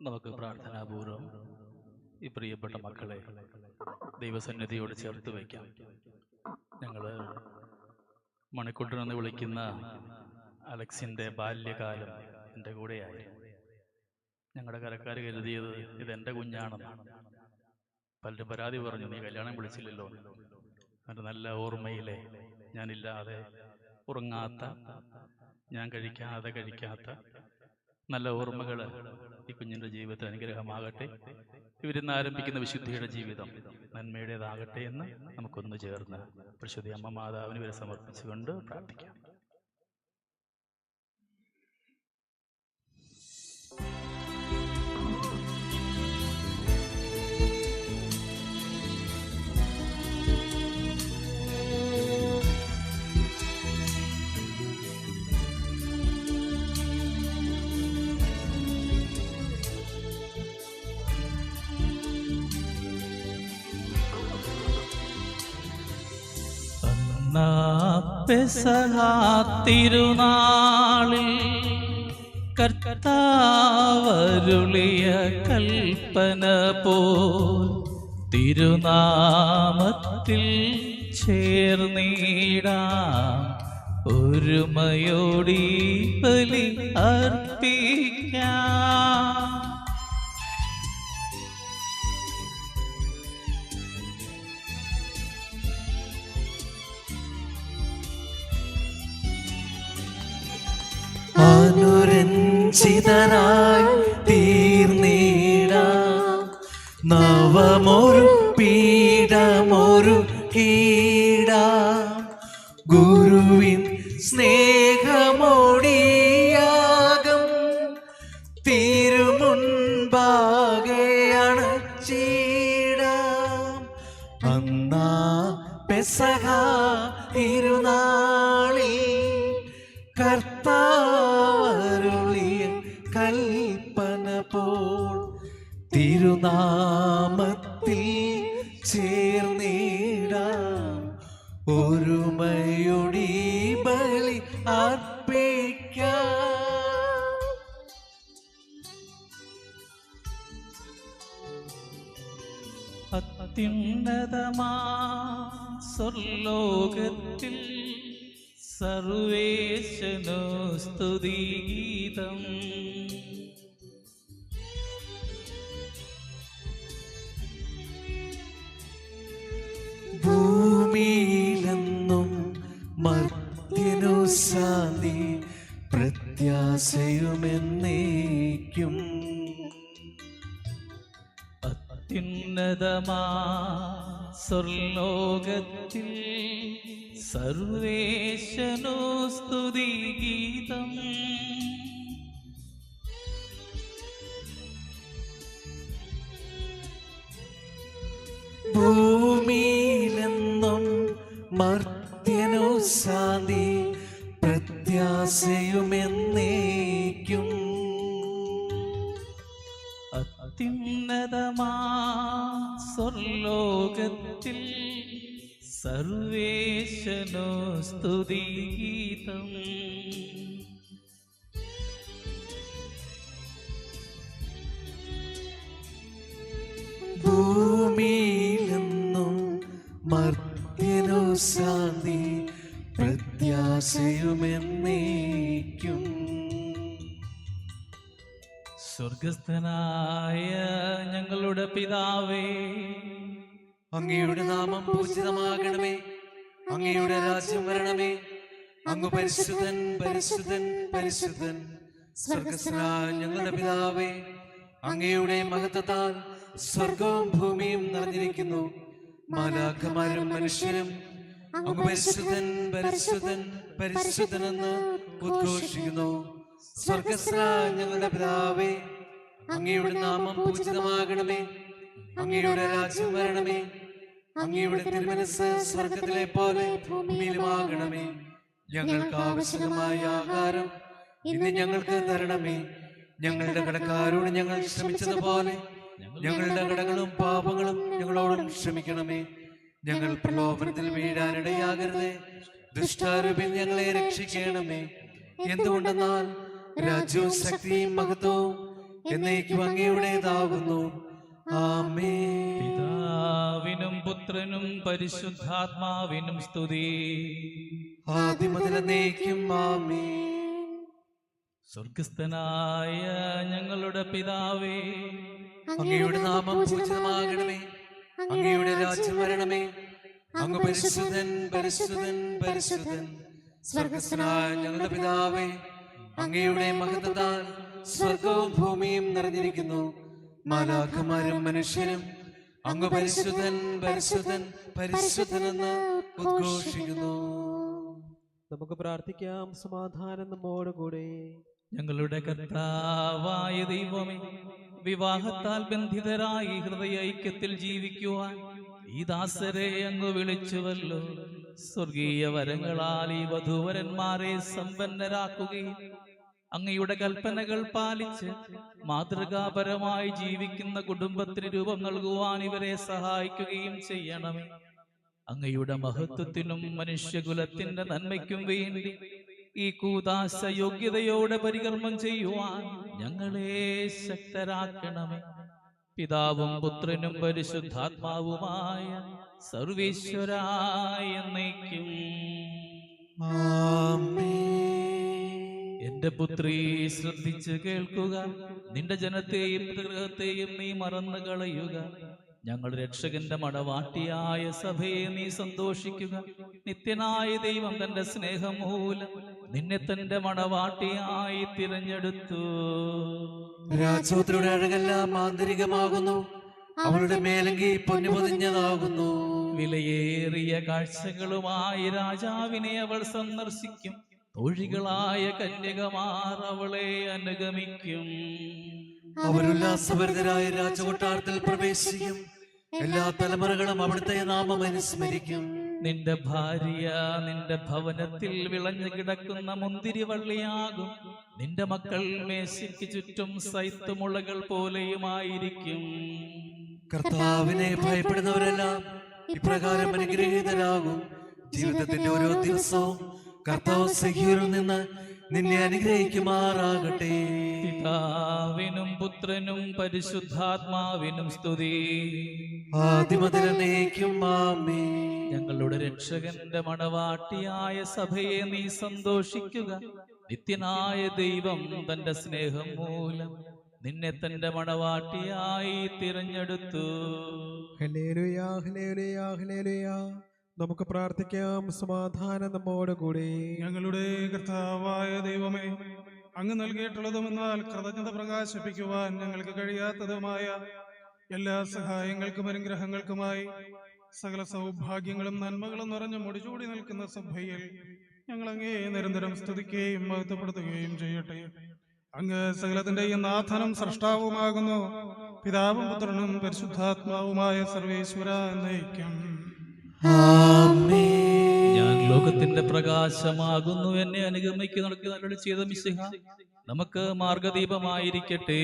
നമുക്ക് പ്രാർത്ഥനാപൂർവം ഈ പ്രിയപ്പെട്ട മക്കളെ ദൈവസന്നിധിയോട് ചേർത്ത് വയ്ക്കാം. ഞങ്ങൾ മണിക്കുട്ടനെന്ന് വിളിക്കുന്ന അലക്സിൻ്റെ ബാല്യകാലം എൻ്റെ കൂടെയായിരുന്നു. ഞങ്ങളുടെ കരക്കാർ കരുതിയത് ഇതെൻ്റെ കുഞ്ഞാണെന്നാണ്. പലരും പരാതി പറഞ്ഞു, നീ കല്യാണം വിളിച്ചില്ലല്ലോ. എൻ്റെ നല്ല ഓർമ്മയിലെ ഞാനില്ലാതെ ഉറങ്ങാത്ത, ഞാൻ കഴിക്കാത്ത നല്ല ഓർമ്മകൾ ഈ കുഞ്ഞിൻ്റെ ജീവിതത്തിൽ അനുഗ്രഹമാകട്ടെ. ഇവരിന്ന് ആരംഭിക്കുന്ന വിശുദ്ധിയുടെ ജീവിതം നന്മയുടേതാകട്ടെ എന്ന് നമുക്കൊന്ന് ചേർന്ന് പരിശുദ്ധ അമ്മ മാതാവിന് ഇവരെ സമർപ്പിച്ചുകൊണ്ട് പ്രാർത്ഥിക്കാം. പെസഹാത്തിരുനാളിൽ കർത്താവരുളിയ കൽപ്പന പോൽ തിരുനാമത്തിൽ ചേർന്നിടാം, ഒരുമയോടി ബലി അർപ്പിക്കാം. അനുരഞ്ജിതനായി തീർന്നിടാം, നവമൊരു പീഠമൊരു കീടാം, ഗുരുവിൻ സ്നേഹമോടിയാകം തിരുമുൻപാകെ അണച്ചിടാം. അന്നാ പെസഹ തിരുനാളിൽ കർത്താവരുളിയ കൽപ്പന പോൽ തിരുനാമത്തിൽ ചേർന്നിടാം, ഒരുമയോടി ബലി അർപ്പിക്കാം. അത്യുന്നതമാ സ്വർലോകത്തിൽ സർവേശനോ സ്തുതിഗീതം. ഭൂമിയിലെന്നും മർത്യനു ശാന്തി പ്രത്യാശയുമെന്നേക്കും. അത്യുന്നതമാ സ്വർലോകത്തിൽ സർവേശനോ സ്തുതിഗീതം. ഭൂമിയിലെന്നും മർത്യനു ശാന്തി പ്രത്യാശയുമെന്നേക്കും. അത്യുന്നതമാ സ്വർലോകത്തിൽ സർവേശനോ സ്തുതിഗീതം. ഭൂമിയിലെന്നും മർത്യനു ശാന്തി പ്രത്യാശയുമെന്നേക്കും. സ്വർഗസ്ഥനായ ഞങ്ങളുടെ പിതാവേ, അങ്ങയുടെ നാമം പൂജിതമാകണമേ, അങ്ങയുടെ രാജ്യം വരണമേ, അങ്ങ് പരിശുദ്ധൻ പരിശുദ്ധൻ പരിശുദ്ധൻ. സ്വർഗസ്ഥനായ ഞങ്ങളുടെ പിതാവേ, അങ്ങയുടെ മഹത്വത്താൽ സ്വർഗവും ഭൂമിയും നിറഞ്ഞിരിക്കുന്നു. മാലാഖമാരും മനുഷ്യരും അങ്ങ് പരിശുദ്ധൻ പരിശുദ്ധൻ പരിശുദ്ധനെന്ന് ഉദ്ഘോഷിക്കുന്നു. സ്വർഗസ്ഥനായ ഞങ്ങളുടെ പിതാവേ, അങ്ങയുടെ നാമം പൂജിതമാകണമേ, അങ്ങയുടെ രാജ്യം വരണമേ, അങ്ങയുടെ തിരുമനസ്സ് സ്വർഗത്തിലെ പോലെ ഭൂമിയിലുമാകണമേ. ഞങ്ങൾക്ക് ആവശ്യമായ ആഹാരം ഇന്ന് ഞങ്ങൾക്ക് തരണമേ. ഞങ്ങളുടെ കടക്കാരോട് ഞങ്ങൾ ക്ഷമിച്ചതുപോലെ ഞങ്ങളുടെ കടങ്ങളും പാപങ്ങളും ഞങ്ങളോടും ക്ഷമിക്കണമേ. ഞങ്ങൾ പ്രലോഭനത്തിൽ വീഴാനിടയാകരുതേ, ദുഷ്ടാരൂപിൽ ഞങ്ങളെ രക്ഷിക്കണമേ. എന്തുകൊണ്ടെന്നാൽ രാജ്യവും ശക്തിയും മഹത്വവും എന്നേക്കും അങ്ങയുടേതാകുന്നു. ആമേൻ. പിതാവിനും പുത്രനും പരിശുദ്ധാത്മാവിനും സ്തുതി. ആദ്യം മുതൽ എന്നേക്കും ആമേൻ. സ്വർഗസ്ഥനായ ഞങ്ങളുടെ പിതാവേ, അങ്ങയുടെ നാമം പൂജിതമാകണമേ. അങ്ങയുടെ രാജ്യം വരണമേ. അങ്ങ് പരിശുദ്ധൻ പരിശുദ്ധൻ പരിശുദ്ധൻ. സ്വർഗസ്ഥനായ ഞങ്ങളുടെ പിതാവേ, അങ്ങയുടെ മഹത്വത്താൽ സ്വർഗവും ഭൂമിയും നിറഞ്ഞിരിക്കുന്നു. മാലാഖമാരും മനുഷ്യരും അങ്ങ് പരിശുദ്ധൻ പരിശുദ്ധൻ പരിശുദ്ധനെന്ന് ഉദ്ഘോഷിക്കുന്നു. നമുക്ക് പ്രാർത്ഥിക്കാം. സമാധാനം നമ്മോടുകൂടെ. ഞങ്ങളുടെ കർത്താവായ ദൈവമേ, വിവാഹത്താൽ ബന്ധിതരായി ഹൃദയ ഐക്യത്തിൽ ജീവിക്കുവാൻ ഈ ദാസരെ അങ്ങ് വിളിച്ചുവല്ലോ. സ്വർഗീയ വരങ്ങളാൽ ഈ വധൂവരന്മാരെ സമ്പന്നരാക്കുകയും അങ്ങയുടെ കൽപ്പനകൾ പാലിച്ച് മാതൃകാപരമായി ജീവിക്കുന്ന കുടുംബത്തിന് രൂപം നൽകുവാൻ ഇവരെ സഹായിക്കുകയും ചെയ്യണമേ. അങ്ങയുടെ മഹത്വത്തിനും മനുഷ്യകുലത്തിന്റെ നന്മയ്ക്കും വേണ്ടി ഈ കൂദാശ യോഗ്യതയോടെ പരികർമ്മം ചെയ്യുവാൻ ഞങ്ങളെ ശക്തരാക്കണമേ. പിതാവും പുത്രനും പരിശുദ്ധാത്മാവുമായ സർവേശ്വരായ എന്നേക്കും. എന്റെ പുത്രി, ശ്രദ്ധിച്ച് കേൾക്കുക. നിന്റെ ജനത്തെയും ഗൃഹത്തെയും നീ മറന്നു കളയുക. ഞങ്ങളുടെ രക്ഷകന്റെ മടവാട്ടിയായ സഭയെ നീ സന്തോഷിക്കുക. നിത്യനായ ദൈവം തന്റെ സ്നേഹം മൂലം നിന്നെ തന്റെ മടവാട്ടിയായി തിരഞ്ഞെടുത്തു. രാജപുത്രിയുടെ അഴകെല്ലാം ആന്തരികമാകുന്നു. അവളുടെ മേലങ്കി പൊന്നു പൊതിഞ്ഞതാകുന്നു. വിലയേറിയ കാഴ്ചകളുമായി രാജാവിനെ അവൾ സന്ദർശിക്കും. തോഴികളായ കന്യകമാർ അവളെ അനുഗമിക്കും. അവരുല്ലാസഭരിതരായ രാജകൊട്ടാരത്തിൽ പ്രവേശിക്കും. എല്ലാ തലമുറകളും അവിടുത്തെ നാമം അനുസ്മരിക്കും. നിന്റെ ഭാര്യ നിന്റെ ഭവനത്തിൽ വിളഞ്ഞു കിടക്കുന്ന മുന്തിരിവള്ളിയാകും. നിന്റെ മക്കൾ മേശയ്ക്ക് ചുറ്റും സൈത്തുമുളകൾ പോലെയുമായിരിക്കും. കർത്താവിനെ ഭയപ്പെടുന്നവരെല്ലാം ഇപ്രകാരം അനുഗ്രഹീതരാകും. ജീവിതത്തിന്റെ ഓരോ ദിവസവും കർത്താവ് സഖ്യയിൽ നിന്ന് നിന്നെ അനുഗ്രഹിക്കുമാറാകട്ടെ. പിതാവിനും പുത്രനും പരിശുദ്ധാത്മാവിനും സ്തുതി. ആദ്യം മുതൽ എന്നേക്കും ആമേൻ. ഞങ്ങളുടെ രക്ഷകന്റെ മണവാട്ടിയായ സഭയെ നീ സന്തോഷിക്കുക. നിത്യനായ ദൈവം തന്റെ സ്നേഹം മൂലം നിന്നെ തന്റെ മണവാട്ടിയായി തിരഞ്ഞെടുത്തു. Hallelujah, hallelujah, hallelujah. നമുക്ക് പ്രാർത്ഥിക്കാം. സമാധാനം നമ്മോടുകൂടെ. ഞങ്ങളുടെ കർത്താവായ ദൈവമേ, അങ്ങ് നൽകിയിട്ടുള്ളതുമെന്നാൽ കൃതജ്ഞത പ്രകാശിപ്പിക്കുവാൻ ഞങ്ങൾക്ക് കഴിയാത്തതുമായ എല്ലാ സഹായങ്ങൾക്കും അനുഗ്രഹങ്ങൾക്കുമായി സകല സൗഭാഗ്യങ്ങളും നന്മകളും നിറഞ്ഞു മുടിചൂടി നിൽക്കുന്ന സഭയിൽ ഞങ്ങൾ അങ്ങേ നിരന്തരം സ്തുതിക്കുകയും മഹത്വപ്പെടുത്തുകയും ചെയ്യട്ടെ. അങ്ങ് സകലത്തിന്റെയും നാഥനും സൃഷ്ടാവുമാകുന്നു. പിതാവും പുത്രനും പരിശുദ്ധാത്മാവുമായ സർവേശ്വര എന്നേക്കും. ഞാൻ ലോകത്തിന്റെ പ്രകാശമാകുന്നു. എന്നെ അനുഗമിക്കുന്ന ചെയ്ത മിശിഹ നമുക്ക് മാർഗദീപമായിരിക്കട്ടെ.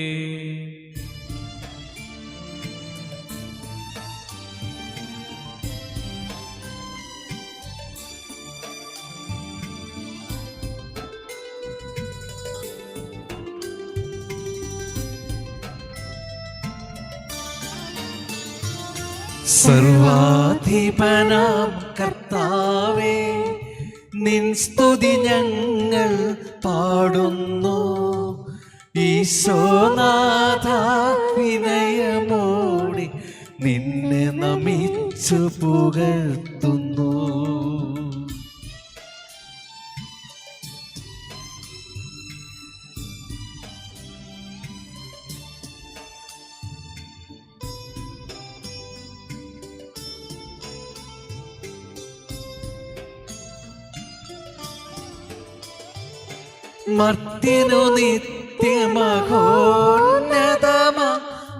സർവാധിപനാം കർത്താവേ, നിൻ സ്തുതി ഞങ്ങൾ പാടുന്നു. ഈശോനാഥ, വിനയമോടെ നിന്നെ നമിച്ചു പുകഴ്ത്തുന്നു. മർത്യനു നിത്യമഹോന്നതമ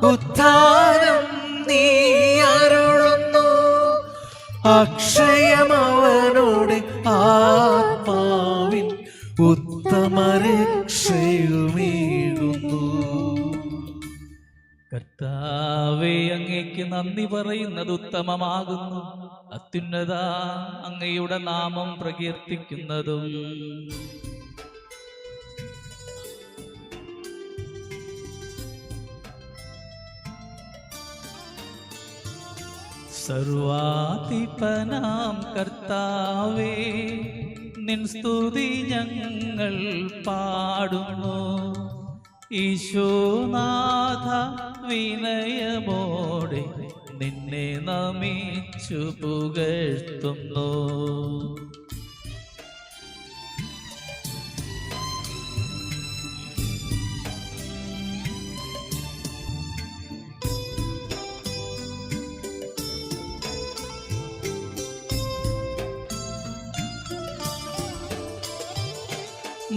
ഉദ്ധാനം നീ അരുളുന്നു. അക്ഷയമവനോട് ആത്മാവിൻ ഉത്തമ രക്ഷയുമേകുന്നു. കർത്താവേ, അങ്ങേക്ക് നന്ദി പറയുന്നത് ഉത്തമമാകുന്നു. അത്യുന്നത അങ്ങയുടെ നാമം പ്രകീർത്തിക്കുന്നതും. സർവാധിപനാം കർത്താവേ, നിൻ സ്തുതി ഞങ്ങൾ പാടുന്നു. ഈശോനാഥ വിനയമോടെ നിന്നെ നമിച്ചു പുകഴ്ത്തുന്നു.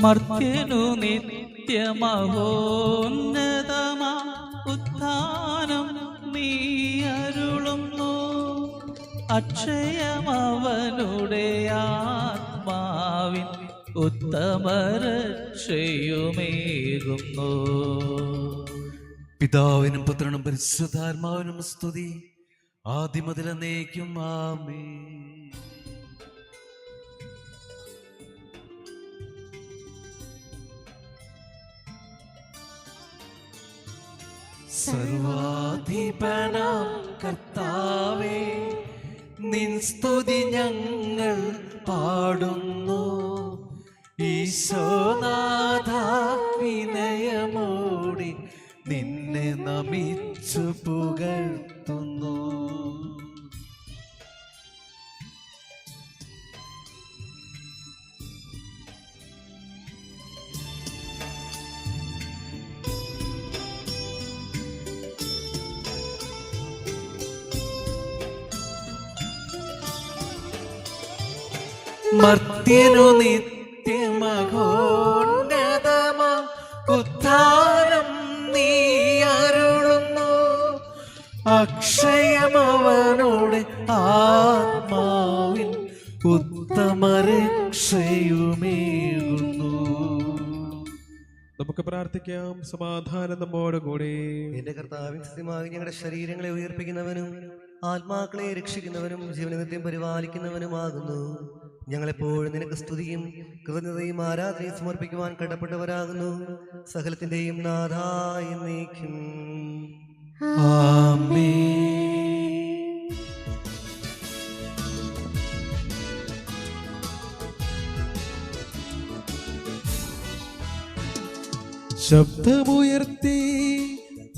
മർത്യനു നിത്യമഹോന്നതമാ ഉത്ഥാനം നീ അരുളുന്നു. അക്ഷയമവനുടെ ആത്മാവിൻ ഉത്തമരക്ഷയുമേകുന്നു. പിതാവിനും പുത്രനും പരിശുദ്ധാത്മാവിനും സ്തുതി, ആദിമുതൽ എന്നേക്കും ആമേൻ. സർവാധിപനാം കർത്താവേ, നിൻ സ്തുതി ഞങ്ങൾ പാടുന്നു. ഈശോനാഥ വിനയമോടെ നിന്നെ നമിച്ചു പുകഴ്ത്തുന്നു. മർത്യനു നിത്യമഹോന്നതമാ ഉത്ഥാനം നീ അരുളുന്നു. അക്ഷയമവനോട് ആത്മാവിൻ ഉത്തമരക്ഷയുമേകുന്നു. നമുക്ക് പ്രാർത്ഥിക്കാം. സമാധാനം നമ്മോടുകൂടെ. എന്റെ കർത്താവിൻ സത്യമായി ഞങ്ങളുടെ ശരീരങ്ങളെ ഉയർപ്പിക്കുന്നവനും ആത്മാക്കളെ രക്ഷിക്കുന്നവനും ജീവനനിത്യം പരിപാലിക്കുന്നവനുമാകുന്നു. ഞങ്ങളെപ്പോഴും നിനക്ക് സ്തുതിയും കൃതജ്ഞതയും ആരാധനയും സമർപ്പിക്കുവാൻ കടപ്പെട്ടവരാകുന്നു. സകലത്തിന്റെയും നാഥായ എന്നേക്കും ആമേൻ. ശബ്ദമുയർത്തി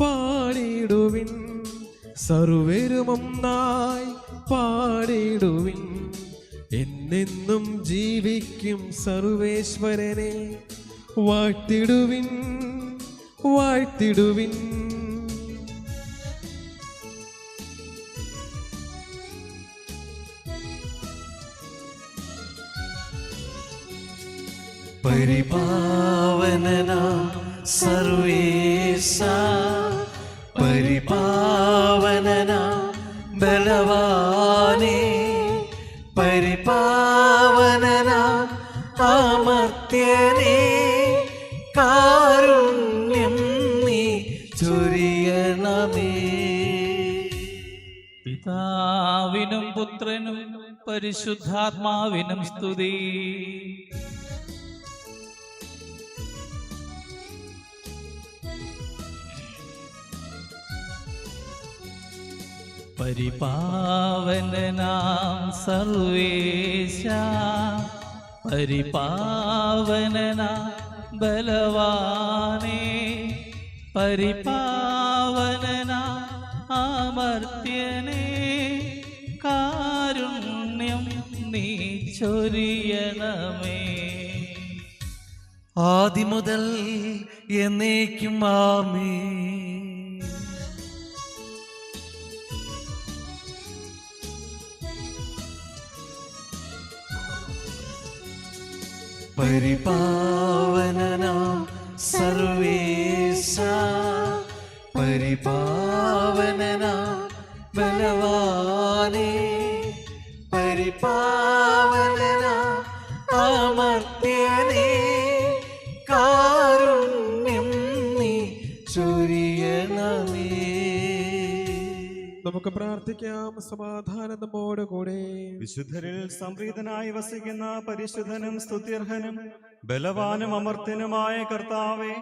പാടിടുവിൻ, സർവരുമൊന്നായി പാടിടുവിൻ. എന്നെന്നും ജീവിക്കും സർവേശ്വരനെ വാഴ്ത്തിടുവിൻ, വാഴ്ത്തിടുവിൻ. പരിപാവനനാം സർവേശ, പരിപാവനനാം ബലവാനേ, പരിപാവനനാം അമർത്യനേ, കാരുണ്യം നീ ചൊരിയണമേ. പിതാവിനും പുത്രനും പരിശുദ്ധാത്മാവിനും സ്തുതി. പരിപാവനനാം സർവേശ, പരിപാവനനാം ബലവാനേ, പരിപാവനനാം അമർത്യനേ, കാരുണ്യം നീ ചൊരിയണമേ. ആദിമുതൽ എന്നേക്കും ആമേൻ. പരിപാവനനാം സർവേശ, പരിപാവനനാം ബലവാനേ, പരിപാവനനാം അമർത്യനേ, കാരുണ്യം നീ ചൊരിയണമേ. നമുക്ക് പ്രാർത്ഥിക്കാം. സമാധാനം നമ്മോടുകൂടെ. വിശുദ്ധരിൽ സംപ്രീതനായി വസിക്കുന്ന പരിശുദ്ധനും സ്തുത്യർഹനും ബലവാനും അമർത്യനുമായ കർത്താവേ,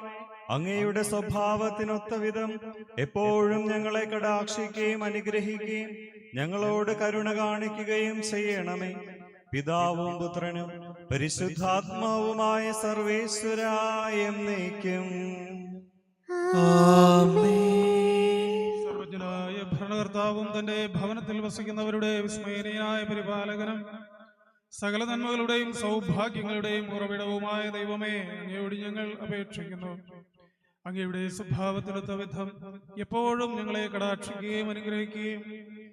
അങ്ങയുടെ സ്വഭാവത്തിനൊത്ത വിധം എപ്പോഴും ഞങ്ങളെ കടാക്ഷിക്കുകയും അനുഗ്രഹിക്കുകയും ഞങ്ങളോട് കരുണ കാണിക്കുകയും ചെയ്യണമേ. പിതാവും പുത്രനും പരിശുദ്ധാത്മാവുമായ സർവേശ്വരായ എന്നേക്കും. സർവജ്ഞനായ ഭരണകർത്താവും തന്റെ ഭവനത്തിൽ വസിക്കുന്നവരുടെ വിസ്മയനീയനായ പരിപാലകനും സകല നന്മകളുടെയും സൗഭാഗ്യങ്ങളുടെയും ഉറവിടവുമായ ദൈവമേ, അങ്ങയോട് ഞങ്ങൾ അപേക്ഷിക്കുന്നു. അങ്ങയുടെ സ്വഭാവത്തിനൊത്ത വിധം എപ്പോഴും ഞങ്ങളെ കടാക്ഷിക്കുകയും അനുഗ്രഹിക്കുകയും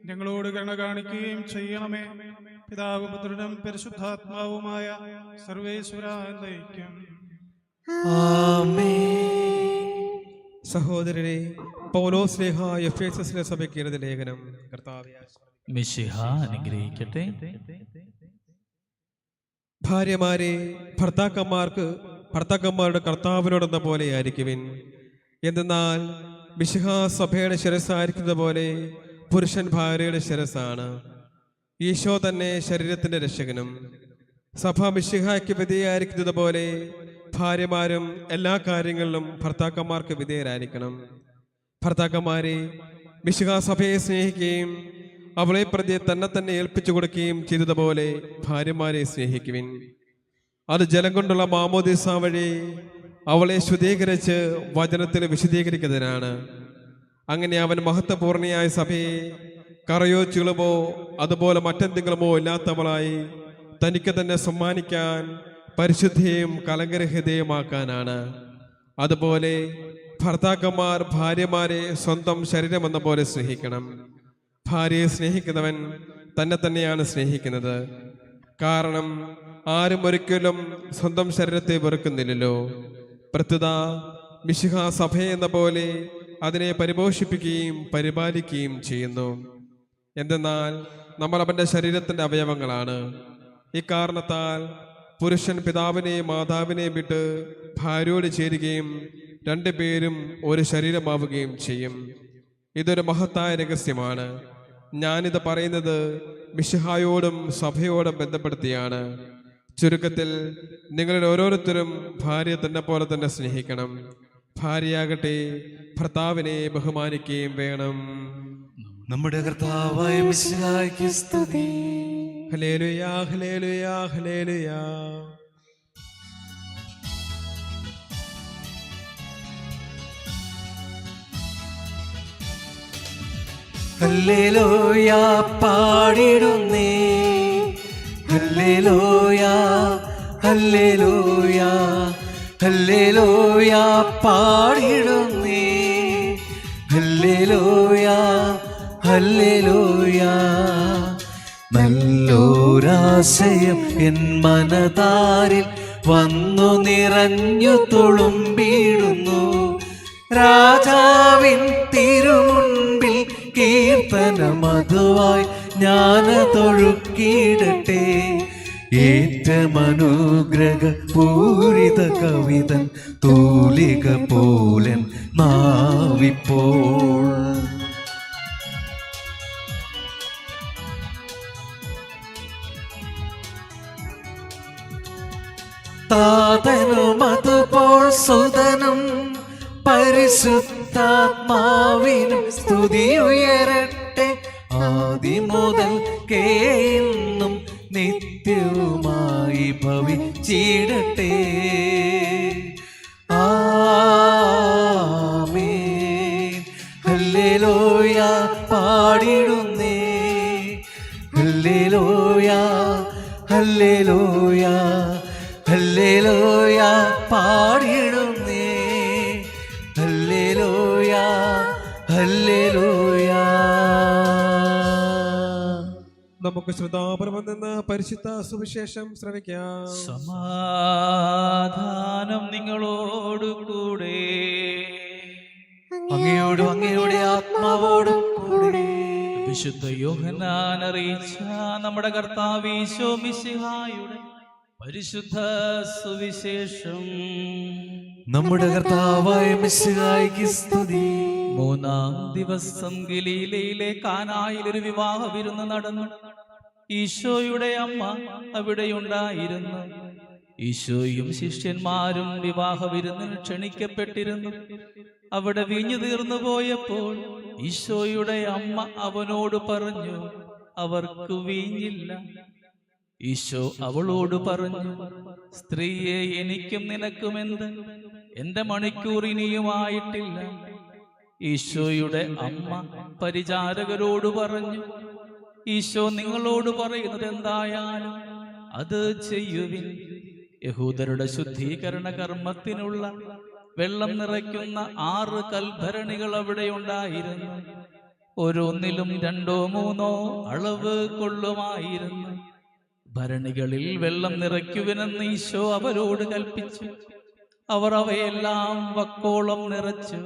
ഞങ്ങളോട് കരുണ കാണിക്കുകയും ചെയ്യണമേ. പിതാവും പുത്രനും പരിശുദ്ധാത്മാവുമായ സർവേശ്വര എന്നേക്കും. സഹോദരരെ, പൗലോസ് ലേഖ എഫേസസിലെ സഭയ്ക്ക് എഴുതിയ ലേഖനം. കർത്താവേ മിശിഹ അനുഗ്രഹിക്കട്ടെ. ഭാര്യമാരെ ഭർത്താക്കന്മാരുടെ കർത്താവിനോടെന്ന പോലെ ആയിരിക്കുവിൻ. എന്തെന്നാൽ മിശിഹ സഭയുടെ ശിരസ്സായിരിക്കുന്നത് പോലെ പുരുഷൻ ഭാര്യയുടെ ശിരസ്സാണ്. ഈശോ തന്നെ ശരീരത്തിന്റെ രക്ഷകനും. സഭ മിശിഹായ്ക്ക് വിധേയായിരിക്കുന്നത് പോലെ ഭാര്യമാരും എല്ലാ കാര്യങ്ങളിലും ഭർത്താക്കന്മാർക്ക് വിധേയരായിരിക്കണം. ഭർത്താക്കന്മാരെ, മിശിഹ സഭയെ സ്നേഹിക്കുകയും അവളെ പ്രതി തന്നെ ഏൽപ്പിച്ചു കൊടുക്കുകയും ചെയ്തതുപോലെ ഭാര്യമാരെ സ്നേഹിക്കുവിൻ. അത് ജലം കൊണ്ടുള്ള മാമോദീസ വഴി അവളെ ശുദ്ധീകരിച്ച് വചനത്തിൽ വിശദീകരിക്കുന്നതിനാണ്. അങ്ങനെ അവൻ മഹത്വപൂർണിയായ സഭയെ കറയോ ചുളുമോ അതുപോലെ മറ്റെന്തെങ്കിലുമോ ഇല്ലാത്തവളായി തനിക്ക് തന്നെ സമ്മാനിക്കാൻ പരിശുദ്ധയും കലങ്കരഹിതയുമാക്കാനാണ്. അതുപോലെ ഭർത്താക്കന്മാർ ഭാര്യമാരെ സ്വന്തം ശരീരമെന്ന പോലെ സ്നേഹിക്കണം. ഭാര്യയെ സ്നേഹിക്കുന്നവൻ തന്നെയാണ് സ്നേഹിക്കുന്നത്. കാരണം ആരും ഒരിക്കലും സ്വന്തം ശരീരത്തെ വെറുക്കുന്നില്ലല്ലോ. പ്രത്യുത മിശിഹ സഭയെന്ന പോലെ അതിനെ പരിപോഷിപ്പിക്കുകയും പരിപാലിക്കുകയും ചെയ്യുന്നു. എന്തെന്നാൽ നമ്മൾ അവന്റെ ശരീരത്തിന്റെ അവയവങ്ങളാണ്. ഇക്കാരണത്താൽ പുരുഷൻ പിതാവിനെയും മാതാവിനെയും വിട്ട് ഭാര്യയോട് ചേരുകയും രണ്ടുപേരും ഒരു ശരീരമാവുകയും ചെയ്യും. ഇതൊരു മഹത്തായ രഹസ്യമാണ്. ഞാനിത് പറയുന്നത് മിശിഹായോടും സഭയോടും ബന്ധപ്പെടുത്തിയാണ്. ചുരുക്കത്തിൽ നിങ്ങളിൽ ഓരോരുത്തരും ഭാര്യ തന്നെ പോലെ തന്നെ സ്നേഹിക്കണം. ഭാര്യയാകട്ടെ ഭർത്താവിനെ ബഹുമാനിക്കുകയും വേണം. നമ്മുടെ കർത്താവായ മിശിഹായ്ക്ക് സ്തുതി. ഹല്ലേലൂയാ, ഹല്ലേലൂയാ, ഹല്ലേലൂയാ. ഹല്ലേലൂയാ പാടിടുന്നേ, ഹല്ലേലൂയാ, ഹല്ലേലൂയാ, ഹല്ലേലൂയാ പാടിടുന്നേ, ഹല്ലേലൂയാ, ഹല്ലേലൂയാ. നല്ലൊരാശയം എൻ മനതാരിൽ വന്നു നിറഞ്ഞു തുളുമ്പിടുന്നു. രാജാവിൻ തിരുമുൻപിൽ കീർത്തനമതുവായി ഞാനതൊഴുക്കിയിടട്ടെ. ഏറ്റമനുഗ്രഹ പൂരിത കവിതൻ തൂലിക പോലൻ നാവിപ്പോൾ. താതനും അതുപോൾ സുതനും പരിശുദ്ധാത്മാവിനും സ്തുതിയുയരട്ടെ. ആദിമുതൽ കേന്നും നിത്യവുമായി ഭവിച്ചിടട്ടെ. ആമേൻ. ഹല്ലേലൂയാ പാടിടുന്നേ, ഹല്ലേലൂയാ, ഹല്ലേലൂയാ, ഹല്ലേലൂയാ പാടിടുന്നേ, ഹല്ലേലൂയാ, ഹല്ലേലൂയാ. നമുക്ക് ശ്രോതാപുരം നിന്ന് പരിശുദ്ധ സുവിശേഷം ശ്രവിക്കാം. സമാധാനം നിങ്ങളോട് കൂടെ. അങ്ങയോടും അങ്ങയുടെ ആത്മാവോടും കൂടെ. വിശുദ്ധ യോഹന്നാൻ അറിയിച്ച നമ്മുടെ കർത്താവ് ഈശോ മിശിഹായുടെ പരിശുദ്ധ സുവിശേഷം. നമ്മുടെ കർത്താവായ മിശിഹായ്ക്ക് സ്തുതി. മൂന്നാം ദിവസം ഗലീലയിലെ കാനായിൽ ഒരു വിവാഹ വിരുന്ന് നടന്നു. ഈശോയുടെ അമ്മ അവിടെയുണ്ടായിരുന്നു. ഈശോയും ശിഷ്യന്മാരും വിവാഹ വിരുന്നിന് ക്ഷണിക്കപ്പെട്ടിരുന്നു. അവിടെ വീഞ്ഞു തീർന്നു പോയപ്പോൾ ഈശോയുടെ അമ്മ അവനോട് പറഞ്ഞു, അവർക്ക് വീഞ്ഞില്ല. ഈശോ അവളോട് പറഞ്ഞു, സ്ത്രീയെ, എനിക്കും നിനക്കുമെന്ത്? എന്റെ മണിക്കൂർ ഇനിയുമായിട്ടില്ല. ഈശോയുടെ അമ്മ പരിചാരകരോട് പറഞ്ഞു, ഈശോ നിങ്ങളോട് പറയുന്നത് എന്തായാലും അത് ചെയ്യുവിൻ. യഹൂദരുടെ ശുദ്ധീകരണ കർമ്മത്തിനുള്ള വെള്ളം നിറയ്ക്കുന്ന 6 കൽഭരണികൾ അവിടെ ഉണ്ടായിരുന്നു. ഓരോന്നിലും 2 or 3 അളവ് കൊള്ളുമായിരുന്നു. ഭരണികളിൽ വെള്ളം നിറയ്ക്കുവിനെന്ന് ഈശോ അവരോട് കൽപ്പിച്ചു. അവർ അവയെല്ലാം വക്കോളം നിറച്ചു.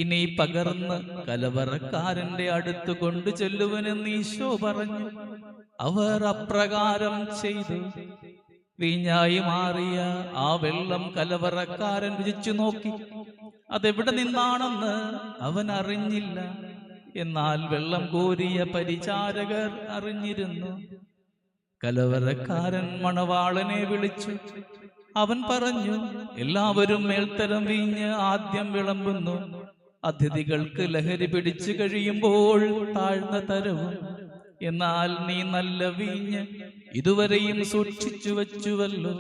ഇനി പകർന്ന് കലവറക്കാരന്റെ അടുത്ത് കൊണ്ടു ചെല്ലുവനെന്ന് ഈശോ പറഞ്ഞു. അവർ അപ്രകാരം ചെയ്തു. വീഞ്ഞായി മാറിയ ആ വെള്ളം കലവറക്കാരൻ രുചിച്ചു നോക്കി. അതെവിടെ നിന്നാണെന്ന് അവൻ അറിഞ്ഞില്ല. എന്നാൽ വെള്ളം കോരിയ പരിചാരകർ അറിഞ്ഞിരുന്നു. കലവറക്കാരൻ മണവാളനെ വിളിച്ചു. അവൻ പറഞ്ഞു, എല്ലാവരും മേൽത്തരം വീഞ്ഞ് ആദ്യം വിളമ്പുന്നു. അതിഥികൾക്ക് ലഹരി പിടിച്ചു കഴിയുമ്പോൾ താഴ്ന്ന തരവും. എന്നാൽ നീ നല്ല വീഞ്ഞ് ഇതുവരെയും സൂക്ഷിച്ചു വച്ചുവല്ലോ.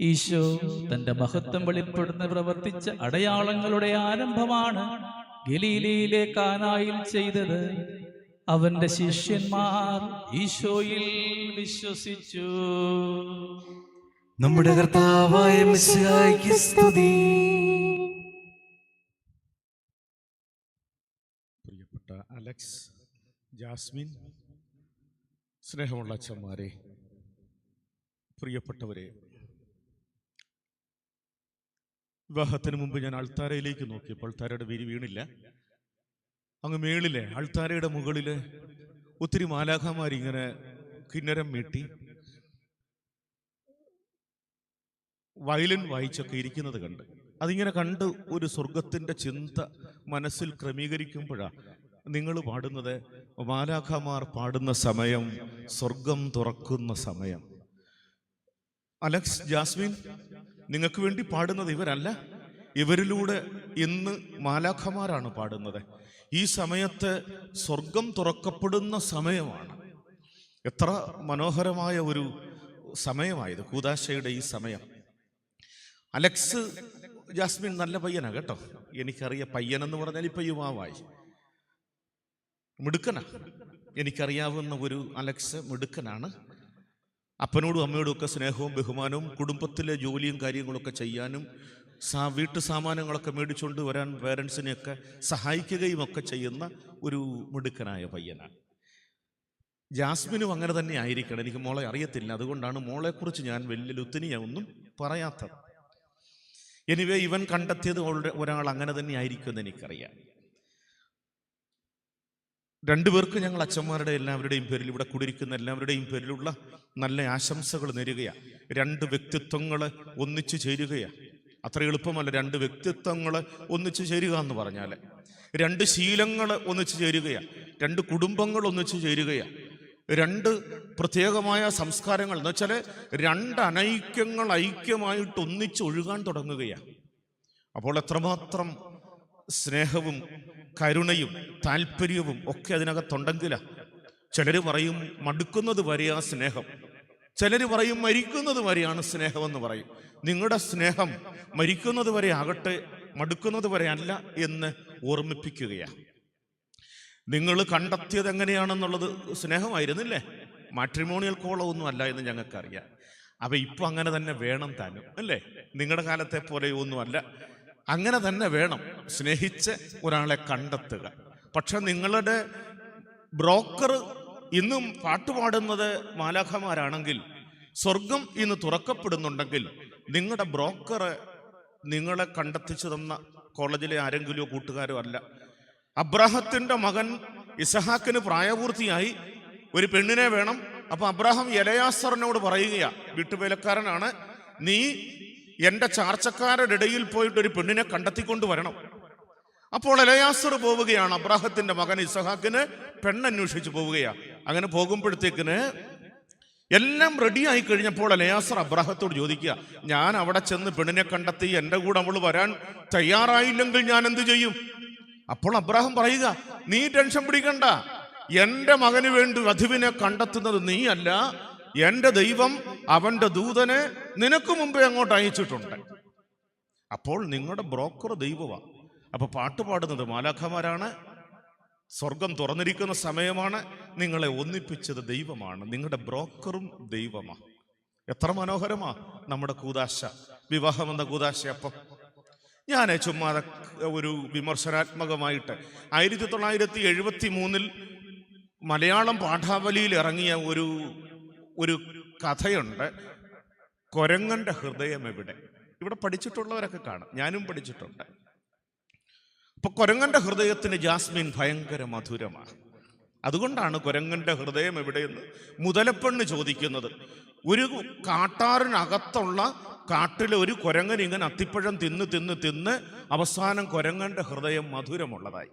ഈശോ തന്റെ മഹത്വം വെളിപ്പെടുന്ന പ്രവർത്തിച്ച അടയാളങ്ങളുടെ ആരംഭമാണ് ഗലീലയിലെ കാനായിൽ ചെയ്തത്. അവന്റെ ശിഷ്യന്മാർ ഈശോയിൽ വിശ്വസിച്ചു. നമ്മുടെ കർത്താവായ മിശിഹായ്ക്ക് സ്തുതി. പ്രിയപ്പെട്ട അലക്സ്, ജാസ്മിൻ, സ്നേഹമുള്ള അച്ഛന്മാരെ, പ്രിയപ്പെട്ടവരെ, വിവാഹത്തിന് മുമ്പ് ഞാൻ അൾത്താരയിലേക്ക് നോക്കിയപ്പോൾ അൾത്താരയുടെ വിരി വീണില്ല. അങ്ങ് മേളിലെ അൾത്താരയുടെ മുകളില് ഒത്തിരി മാലാഖമാരിങ്ങനെ കിന്നരം മീട്ടി വയലിൻ വായിച്ചൊക്കെ ഇരിക്കുന്നത് കണ്ട്, അതിങ്ങനെ കണ്ട് ഒരു സ്വർഗത്തിന്റെ ചിന്ത മനസ്സിൽ ക്രമീകരിക്കുമ്പോഴാണ് നിങ്ങൾ പാടുന്നത്. മാലാഖമാർ പാടുന്ന സമയം സ്വർഗം തുറക്കുന്ന സമയം. അലക്സ്, ജാസ്മിൻ, നിങ്ങൾക്ക് വേണ്ടി പാടുന്നത് ഇവരല്ല, ഇവരിലൂടെ ഇന്ന് മാലാഖമാരാണ് പാടുന്നത്. ഈ സമയത്ത് സ്വർഗം തുറക്കപ്പെടുന്ന സമയമാണ്. എത്ര മനോഹരമായ ഒരു സമയമായത് കൂദാശയുടെ ഈ സമയം. അലക്സ്, ജാസ്മിൻ നല്ല പയ്യനാ കേട്ടോ. എനിക്കറിയാം, പയ്യനെന്ന് പറഞ്ഞാൽ ഇപ്പൊ യുവാവായി, മിടുക്കനാ. എനിക്കറിയാവുന്ന ഒരു അലക്സ് മിടുക്കനാണ്. അപ്പനോടും അമ്മയോടും ഒക്കെ സ്നേഹവും ബഹുമാനവും, കുടുംബത്തിലെ ജോലിയും കാര്യങ്ങളൊക്കെ ചെയ്യാനും വീട്ടു സാമാനങ്ങളൊക്കെ മേടിച്ചുകൊണ്ട് വരാൻ പേരൻസിനെയൊക്കെ സഹായിക്കുകയും ഒക്കെ ചെയ്യുന്ന ഒരു മിടുക്കനായ പയ്യനാണ്. ജാസ്മിനും അങ്ങനെ തന്നെ ആയിരിക്കണം. എനിക്ക് മോളെ അറിയത്തില്ല, അതുകൊണ്ടാണ് മോളെക്കുറിച്ച് ഞാൻ വലിയ ലുത്തിനിയൊന്നും പറയാത്തത്. എനിവേ, ഇവൻ കണ്ടെത്തിയത് ഒരാൾ അങ്ങനെ തന്നെ ആയിരിക്കുമെന്ന് എനിക്കറിയാം. രണ്ടുപേർക്ക് ഞങ്ങൾ അച്ഛന്മാരുടെ എല്ലാവരുടെയും പേരിൽ, ഇവിടെ കൂടിയിരിക്കുന്ന എല്ലാവരുടെയും പേരിലുള്ള നല്ല ആശംസകൾ നേരുകയാണ്. 2 വ്യക്തിത്വങ്ങൾ ഒന്നിച്ചു ചേരുകയാണ്. അത്ര എളുപ്പമല്ല 2 വ്യക്തിത്വങ്ങൾ ഒന്നിച്ചു ചേരുക എന്ന് പറഞ്ഞാൽ. 2 ശീലങ്ങൾ ഒന്നിച്ചു ചേരുകയാണ്, 2 കുടുംബങ്ങൾ ഒന്നിച്ചു ചേരുകയാണ്, 2 പ്രത്യേകമായ സംസ്കാരങ്ങൾ എന്ന് വെച്ചാൽ 2 അനൈക്യങ്ങൾ ഐക്യമായിട്ട് ഒന്നിച്ചൊഴുകാൻ തുടങ്ങുകയാണ്. അപ്പോൾ എത്രമാത്രം സ്നേഹവും കരുണയും താല്പര്യവും ഒക്കെ അതിനകത്തുണ്ടെങ്കിലാ. ചിലർ പറയും മടുക്കുന്നത് വരെയാ സ്നേഹം, ചിലർ പറയും മരിക്കുന്നത് വരെയാണ് സ്നേഹമെന്ന് പറയും. നിങ്ങളുടെ സ്നേഹം മരിക്കുന്നത് വരെ ആകട്ടെ, മടുക്കുന്നത് വരെ അല്ല എന്ന് ഓർമ്മിപ്പിക്കുകയാണ്. നിങ്ങൾ കണ്ടെത്തിയത് എങ്ങനെയാണെന്നുള്ളത് സ്നേഹമായിരുന്നില്ലേ? മാട്രിമോണിയൽ കോളമൊന്നും അല്ല എന്ന് ഞങ്ങൾക്കറിയാം. അപ്പൊ ഇപ്പൊ അങ്ങനെ തന്നെ വേണം താനും, അല്ലേ? നിങ്ങളുടെ കാലത്തെ പോലെ ഒന്നുമല്ല, അങ്ങനെ തന്നെ വേണം സ്നേഹിച്ച് ഒരാളെ കണ്ടെത്തുക. പക്ഷെ നിങ്ങളുടെ ബ്രോക്കർ ഇന്നും പാട്ടുപാടുന്നത് മാലാഖമാരാണെങ്കിൽ, സ്വർഗം ഇന്ന് തുറക്കപ്പെടുന്നുണ്ടെങ്കിൽ, നിങ്ങളുടെ ബ്രോക്കർ നിങ്ങളെ കണ്ടെത്തിച്ചു തന്ന കോളേജിലെ ആരെങ്കിലോ കൂട്ടുകാരോ അല്ല. അബ്രാഹത്തിന്റെ മകൻ ഇസഹാക്കിന് പ്രായപൂർത്തിയായി, ഒരു പെണ്ണിനെ വേണം. അപ്പൊ അബ്രാഹാം എലയാസറിനോട് പറയുകയാ, വീട്ടുവേലക്കാരനാണ്, നീ എന്റെ ചാർച്ചക്കാരുടെ ഇടയിൽ പോയിട്ട് ഒരു പെണ്ണിനെ കണ്ടെത്തിക്കൊണ്ട് വരണം. അപ്പോൾ എലയാസർ പോവുകയാണ്, അബ്രാഹത്തിന്റെ മകൻ ഇസഹാക്കിന് പെണ്ണന്വേഷിച്ച് പോവുകയാണ്. അങ്ങനെ പോകുമ്പോഴത്തേക്കിന് എല്ലാം റെഡിയായി കഴിഞ്ഞപ്പോൾ എലയാസർ അബ്രാഹത്തോട് ചോദിക്കുക, ഞാൻ അവിടെ ചെന്ന് പെണ്ണിനെ കണ്ടെത്തി എൻ്റെ കൂടെ അവൾ വരാൻ തയ്യാറായില്ലെങ്കിൽ ഞാൻ എന്ത് ചെയ്യും? അപ്പോൾ അബ്രാഹം പറയുക, നീ ടെൻഷൻ പിടിക്കണ്ട, എൻ്റെ മകന് വേണ്ടി വധുവിനെ കണ്ടെത്തുന്നത് നീയല്ല, എൻ്റെ ദൈവം അവൻ്റെ ദൂതനെ നിനക്ക് മുമ്പേ അങ്ങോട്ട് അയച്ചിട്ടുണ്ട്. അപ്പോൾ നിങ്ങളുടെ ബ്രോക്കർ ദൈവമാണ്. അപ്പൊ പാട്ട് പാടുന്നത് മാലാഖമാരാണ്. സ്വർഗം തുറന്നിരിക്കുന്ന സമയമാണ്. നിങ്ങളെ ഒന്നിപ്പിച്ചത് ദൈവമാണ്. നിങ്ങളുടെ ബ്രോക്കറും ദൈവമാണ്. എത്ര മനോഹരമാ നമ്മുടെ കൂദാശ, വിവാഹമെന്ന കൂദാശ. അപ്പം ഞാൻ ചുമ്മാ ഒരു വിമർശനാത്മകമായിട്ട് 1973 മലയാളം പാഠാവലിയിൽ ഇറങ്ങിയ ഒരു കഥയുണ്ട്, കൊരങ്ങന്റെ ഹൃദയം എവിടെ. ഇവിടെ പഠിച്ചിട്ടുള്ളവരൊക്കെ കാണും, ഞാനും പഠിച്ചിട്ടുണ്ട്. അപ്പൊ കൊരങ്ങന്റെ ഹൃദയത്തിന് ജാസ്മിൻ ഭയങ്കര മധുരമാണ്. അതുകൊണ്ടാണ് കൊരങ്ങന്റെ ഹൃദയം എവിടെയെന്ന് മുതലപ്പെണ്ണ് ചോദിക്കുന്നത്. ഒരു കാട്ടാറിനകത്തുള്ള കാട്ടിലെ ഒരു കൊരങ്ങൻ ഇങ്ങനെ അത്തിപ്പഴം തിന്ന് അവസാനം കൊരങ്ങന്റെ ഹൃദയം മധുരമുള്ളതായി.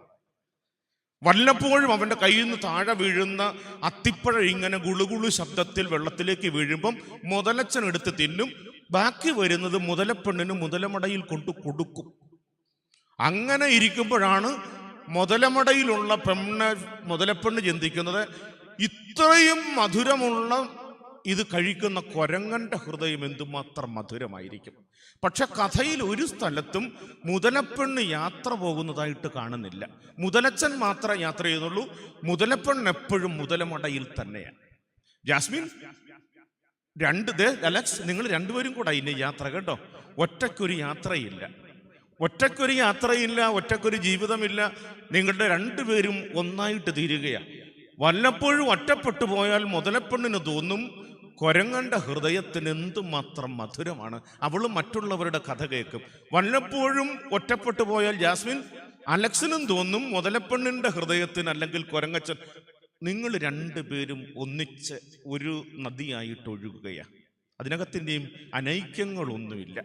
വല്ലപ്പോഴും അവന്റെ കയ്യിൽ നിന്ന് താഴെ വീഴുന്ന അത്തിപ്പഴം ഇങ്ങനെ ഗുളുഗുളു ശബ്ദത്തിൽ വെള്ളത്തിലേക്ക് വീഴുമ്പം മുതലച്ചൻ എടുത്ത് തിന്നും. ബാക്കി വരുന്നത് മുതലപ്പെണ്ണിന് മുതലമടയിൽ കൊണ്ട് കൊടുക്കും. അങ്ങനെ ഇരിക്കുമ്പോഴാണ് മുതലമടയിലുള്ള മുതലപ്പെണ്ണ് ചിന്തിക്കുന്നത്, ഇത്രയും മധുരമുള്ള ഇത് കഴിക്കുന്ന കൊരങ്ങന്റെ ഹൃദയം എന്തുമാത്രം മധുരമായിരിക്കും. പക്ഷെ കഥയിൽ ഒരു സ്ഥലത്തും മുതലപ്പെണ്ണ് യാത്ര പോകുന്നതായിട്ട് കാണുന്നില്ല. മുതലച്ചൻ മാത്രമേ യാത്ര ചെയ്യുന്നുള്ളൂ. മുതലപ്പെണ്ണ് എപ്പോഴും മുതലമടയിൽ തന്നെയാണ്. ജാസ്മിൻ, അലക്സ്, നിങ്ങൾ രണ്ടുപേരും കൂടെ ഇനി യാത്ര കേട്ടോ. ഒറ്റയ്ക്കൊരു യാത്രയില്ല, ഒറ്റയ്ക്കൊരു ജീവിതമില്ല. നിങ്ങളുടെ രണ്ടുപേരും ഒന്നായിട്ട് തീരുകയാണ്. വല്ലപ്പോഴും ഒറ്റപ്പെട്ടു പോയാൽ മുതലപ്പെണ്ണിന് തോന്നും കൊരങ്ങന്റെ ഹൃദയത്തിന് എന്തുമാത്രം മധുരമാണ്. അവളും മറ്റുള്ളവരുടെ കഥ കേൾക്കും. വല്ലപ്പോഴും ഒറ്റപ്പെട്ടു പോയാൽ ജാസ്മിൻ, അലക്സിനും തോന്നും മുതലപ്പെണ്ണിന്റെ ഹൃദയത്തിന്, അല്ലെങ്കിൽ കൊരങ്ങച്ചൻ. നിങ്ങൾ രണ്ടുപേരും ഒന്നിച്ച് ഒരു നദിയായിട്ട് ഒഴുകുകയാണ്. അതിനകത്തിൻ്റെയും അനൈക്യങ്ങളൊന്നുമില്ല.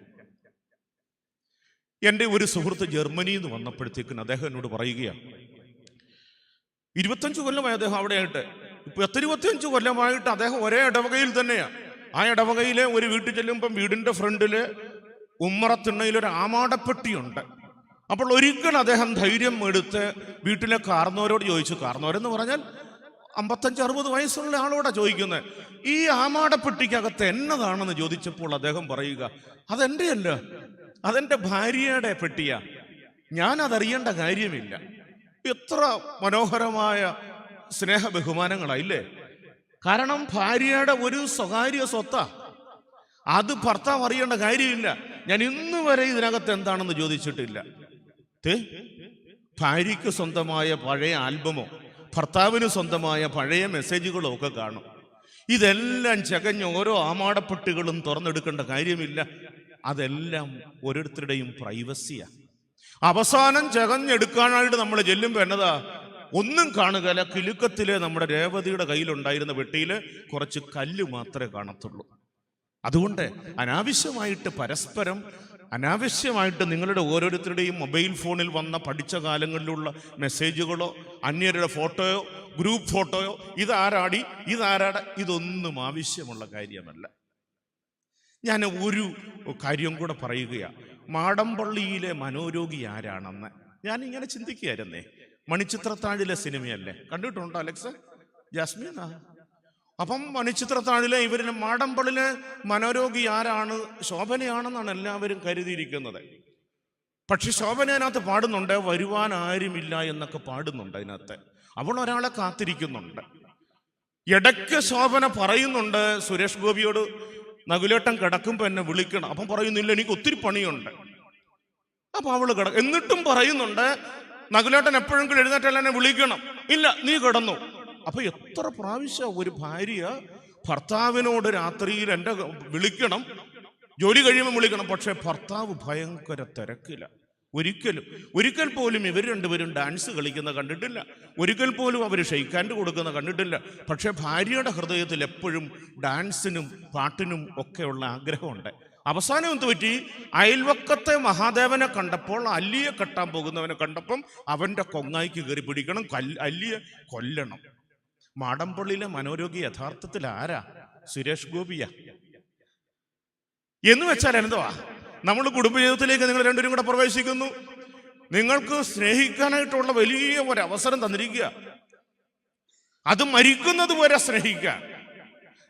എൻ്റെ ഒരു സുഹൃത്ത് ജർമ്മനിയിൽ നിന്ന് വന്നപ്പോഴത്തേക്കിന് അദ്ദേഹം എന്നോട് പറയുകയാണ്, 25 കൊല്ലമായി അദ്ദേഹം അവിടെയായിട്ട്. ഇപ്പൊ 25 കൊല്ലമായിട്ട് അദ്ദേഹം ഒരേ ഇടവകയിൽ തന്നെയാണ്. ആ ഇടവകയിലെ ഒരു വീട്ടിൽ ചെല്ലുമ്പം വീടിന്റെ ഫ്രണ്ടില് ഉമ്മറത്തിണ്ണയിലൊരു ആമാടപ്പെട്ടിയുണ്ട്. അപ്പോൾ ഒരിക്കൽ അദ്ദേഹം ധൈര്യം എടുത്ത് വീട്ടിലെ കാർന്നവരോട് ചോദിച്ചു. കാർന്നവരെന്ന് പറഞ്ഞാൽ 55-60 വയസ്സുള്ള ആളോടാ ചോദിക്കുന്നത്, ഈ ആമാടപ്പെട്ടിക്കകത്ത് എന്നതാണെന്ന് ചോദിച്ചപ്പോൾ അദ്ദേഹം പറയുക, അതെന്റെ അല്ല, അതെന്റെ ഭാര്യയുടെ പെട്ടിയാ, ഞാൻ അതറിയേണ്ട കാര്യമില്ല. എത്ര മനോഹരമായ സ്നേഹ ബഹുമാനങ്ങളായില്ലേ? കാരണം ഭാര്യയുടെ ഒരു സ്വകാര്യ സ്വത്താ, അത് ഭർത്താവ് അറിയേണ്ട കാര്യമില്ല. ഞാൻ ഇന്ന് വരെ ഇതിനകത്ത് എന്താണെന്ന് ചോദിച്ചിട്ടില്ല. ഭാര്യയ്ക്ക് സ്വന്തമായ പഴയ ആൽബമോ ഭർത്താവിന് സ്വന്തമായ പഴയ മെസ്സേജുകളോ ഒക്കെ കാണും. ഇതെല്ലാം ചകഞ്ഞ് ഓരോ ആമാടപ്പെട്ടികളും തുറന്നെടുക്കേണ്ട കാര്യമില്ല. അതെല്ലാം ഓരോരുത്തരുടെയും പ്രൈവസിയാ. അവസാനം ചകഞ്ഞെടുക്കാനായിട്ട് നമ്മൾ ചെല്ലുമ്പോൾ എന്നതാ, ഒന്നും കാണുകയില്ല. കിലുക്കത്തിലെ നമ്മുടെ രേവതിയുടെ കയ്യിലുണ്ടായിരുന്ന പെട്ടിയില് കുറച്ച് കല്ല് മാത്രമേ കാണത്തുള്ളൂ. അതുകൊണ്ട് അനാവശ്യമായിട്ട് പരസ്പരം നിങ്ങളുടെ ഓരോരുത്തരുടെയും മൊബൈൽ ഫോണിൽ വന്ന പഠിച്ച കാലങ്ങളിലുള്ള മെസ്സേജുകളോ അന്യരുടെ ഫോട്ടോയോ ഗ്രൂപ്പ് ഫോട്ടോയോ ഇതാരാടി ഇതൊന്നും ആവശ്യമുള്ള കാര്യമല്ല. ഞാൻ ഒരു കാര്യം കൂടെ പറയുകയാണ്. മാടമ്പള്ളിയിലെ മനോരോഗി ആരാണെന്ന് ഞാൻ ഇങ്ങനെ ചിന്തിക്കുകയായിരുന്നേ. മണിച്ചിത്രത്താഴിലെ സിനിമയല്ലേ, കണ്ടിട്ടുണ്ടോ അലക്സ്, ജാസ്മിൻ? അപ്പം മണിച്ചിത്രത്താഴിലെ ഇവരിന് മാടമ്പള്ളിലെ മനോരോഗി ആരാണ്? ശോഭനയാണെന്നാണ് എല്ലാവരും കരുതിയിരിക്കുന്നത്. പക്ഷെ ശോഭന അതിനകത്ത് പാടുന്നുണ്ട്, വരുവാൻ ആരുമില്ല എന്നൊക്കെ പാടുന്നുണ്ട് അതിനകത്ത്. അവൾ ഒരാളെ കാത്തിരിക്കുന്നുണ്ട്. ഇടയ്ക്ക് ശോഭന പറയുന്നുണ്ട് സുരേഷ് ഗോപിയോട്, നകുലേട്ടൻ കിടക്കുമ്പോ എന്നെ വിളിക്കണം. അപ്പം പറയുന്നില്ല, എനിക്ക് ഒത്തിരി പണിയുണ്ട്. അപ്പൊ അവള് എന്നിട്ടും പറയുന്നുണ്ട്, നകുലേട്ടൻ എപ്പോഴെങ്കിലും എഴുന്നേറ്റല്ല എന്നെ വിളിക്കണം. ഇല്ല, നീ കിടന്നു. അപ്പൊ എത്ര പ്രാവശ്യം ഒരു ഭാര്യ ഭർത്താവിനോട് രാത്രിയിൽ എന്റെ വിളിക്കണം, ജോലി കഴിയുമ്പോൾ വിളിക്കണം. പക്ഷെ ഭർത്താവ് ഭയങ്കര തിരക്കില്ല. ഒരിക്കൽ പോലും ഇവർ രണ്ടുപേരും ഡാൻസ് കളിക്കുന്ന കണ്ടിട്ടില്ല. ഒരിക്കൽ പോലും അവർ ഷെയ്ക്കാൻഡ് കൊടുക്കുന്ന കണ്ടിട്ടില്ല. പക്ഷെ ഭാര്യയുടെ ഹൃദയത്തിൽ എപ്പോഴും ഡാൻസിനും പാട്ടിനും ഒക്കെയുള്ള ആഗ്രഹമുണ്ട്. അവസാനം എന്ത് പറ്റി? അയൽവക്കത്തെ മഹാദേവനെ കണ്ടപ്പോൾ, അല്ലിയെ കെട്ടാൻ പോകുന്നവനെ കണ്ടപ്പം അവന്റെ കൊങ്ങായിക്ക് കയറി പിടിക്കണം, അല്ലിയെ കൊല്ലണം. മാടമ്പള്ളിയിലെ മനോരോഗി യഥാർത്ഥത്തിൽ ആരാ? സുരേഷ് ഗോപിയ. എന്ന് വെച്ചാൽ എന്തുവാ, നമ്മൾ കുടുംബജീവിതത്തിലേക്ക് നിങ്ങൾ രണ്ടുപേരും കൂടെ പ്രവേശിക്കുന്നു. നിങ്ങൾക്ക് സ്നേഹിക്കാനായിട്ടുള്ള വലിയ ഒരു അവസരം തന്നിരിക്കുക. അത് മരിക്കുന്നത് വരെ സ്നേഹിക്കാൻ,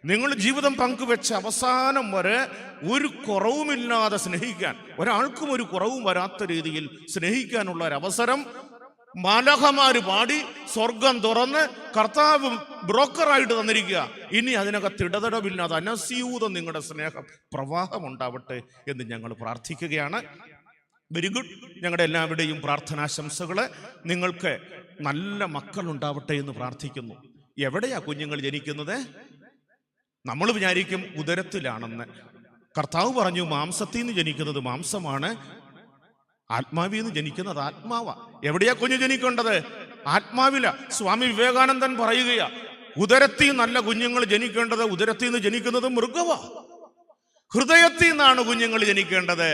നിങ്ങൾ ജീവിതം പങ്കുവെച്ച അവസാനം വരെ ഒരു കുറവുമില്ലാതെ സ്നേഹിക്കാൻ, ഒരാൾക്കും ഒരു കുറവും വരാത്ത രീതിയിൽ സ്നേഹിക്കാനുള്ള ഒരു അവസരം മാലാഖമാര് പാടി സ്വർഗം തുറന്ന് കർത്താവ് ബ്രോക്കറായിട്ട് തന്നിരിക്കുക. ഇനി അതിനകത്ത് ഇടതടവില്ലാതെ അനസ്യൂതം നിങ്ങളുടെ സ്നേഹം പ്രവാഹം ഉണ്ടാവട്ടെ എന്ന് ഞങ്ങൾ പ്രാർത്ഥിക്കുകയാണ്. Very good. ഞങ്ങളുടെ എല്ലാവരുടെയും പ്രാർത്ഥനാശംസകള് നിങ്ങൾക്ക് നല്ല മക്കൾ ഉണ്ടാവട്ടെ എന്ന് പ്രാർത്ഥിക്കുന്നു. എവിടെയാ കുഞ്ഞുങ്ങൾ ജനിക്കുന്നത്? നമ്മൾ വിചാരിക്കും ഉദരത്തിലാണെന്ന്. കർത്താവ് പറഞ്ഞു മാംസത്തിൽ നിന്ന് ജനിക്കുന്നത് മാംസമാണ്, ആത്മാവിൽ നിന്ന് ജനിക്കുന്നത് ആത്മാവാ. എവിടെയാ കുഞ്ഞ് ജനിക്കേണ്ടത്? ആത്മാവില. സ്വാമി വിവേകാനന്ദൻ പറയുകയാ, ഉദരത്തിൽ നല്ല കുഞ്ഞുങ്ങൾ ജനിക്കേണ്ടത് ഉദരത്തിൽ നിന്ന് ജനിക്കുന്നത് മൃഗവാ, ഹൃദയത്തിൽ നിന്നാണ് കുഞ്ഞുങ്ങൾ ജനിക്കേണ്ടത്.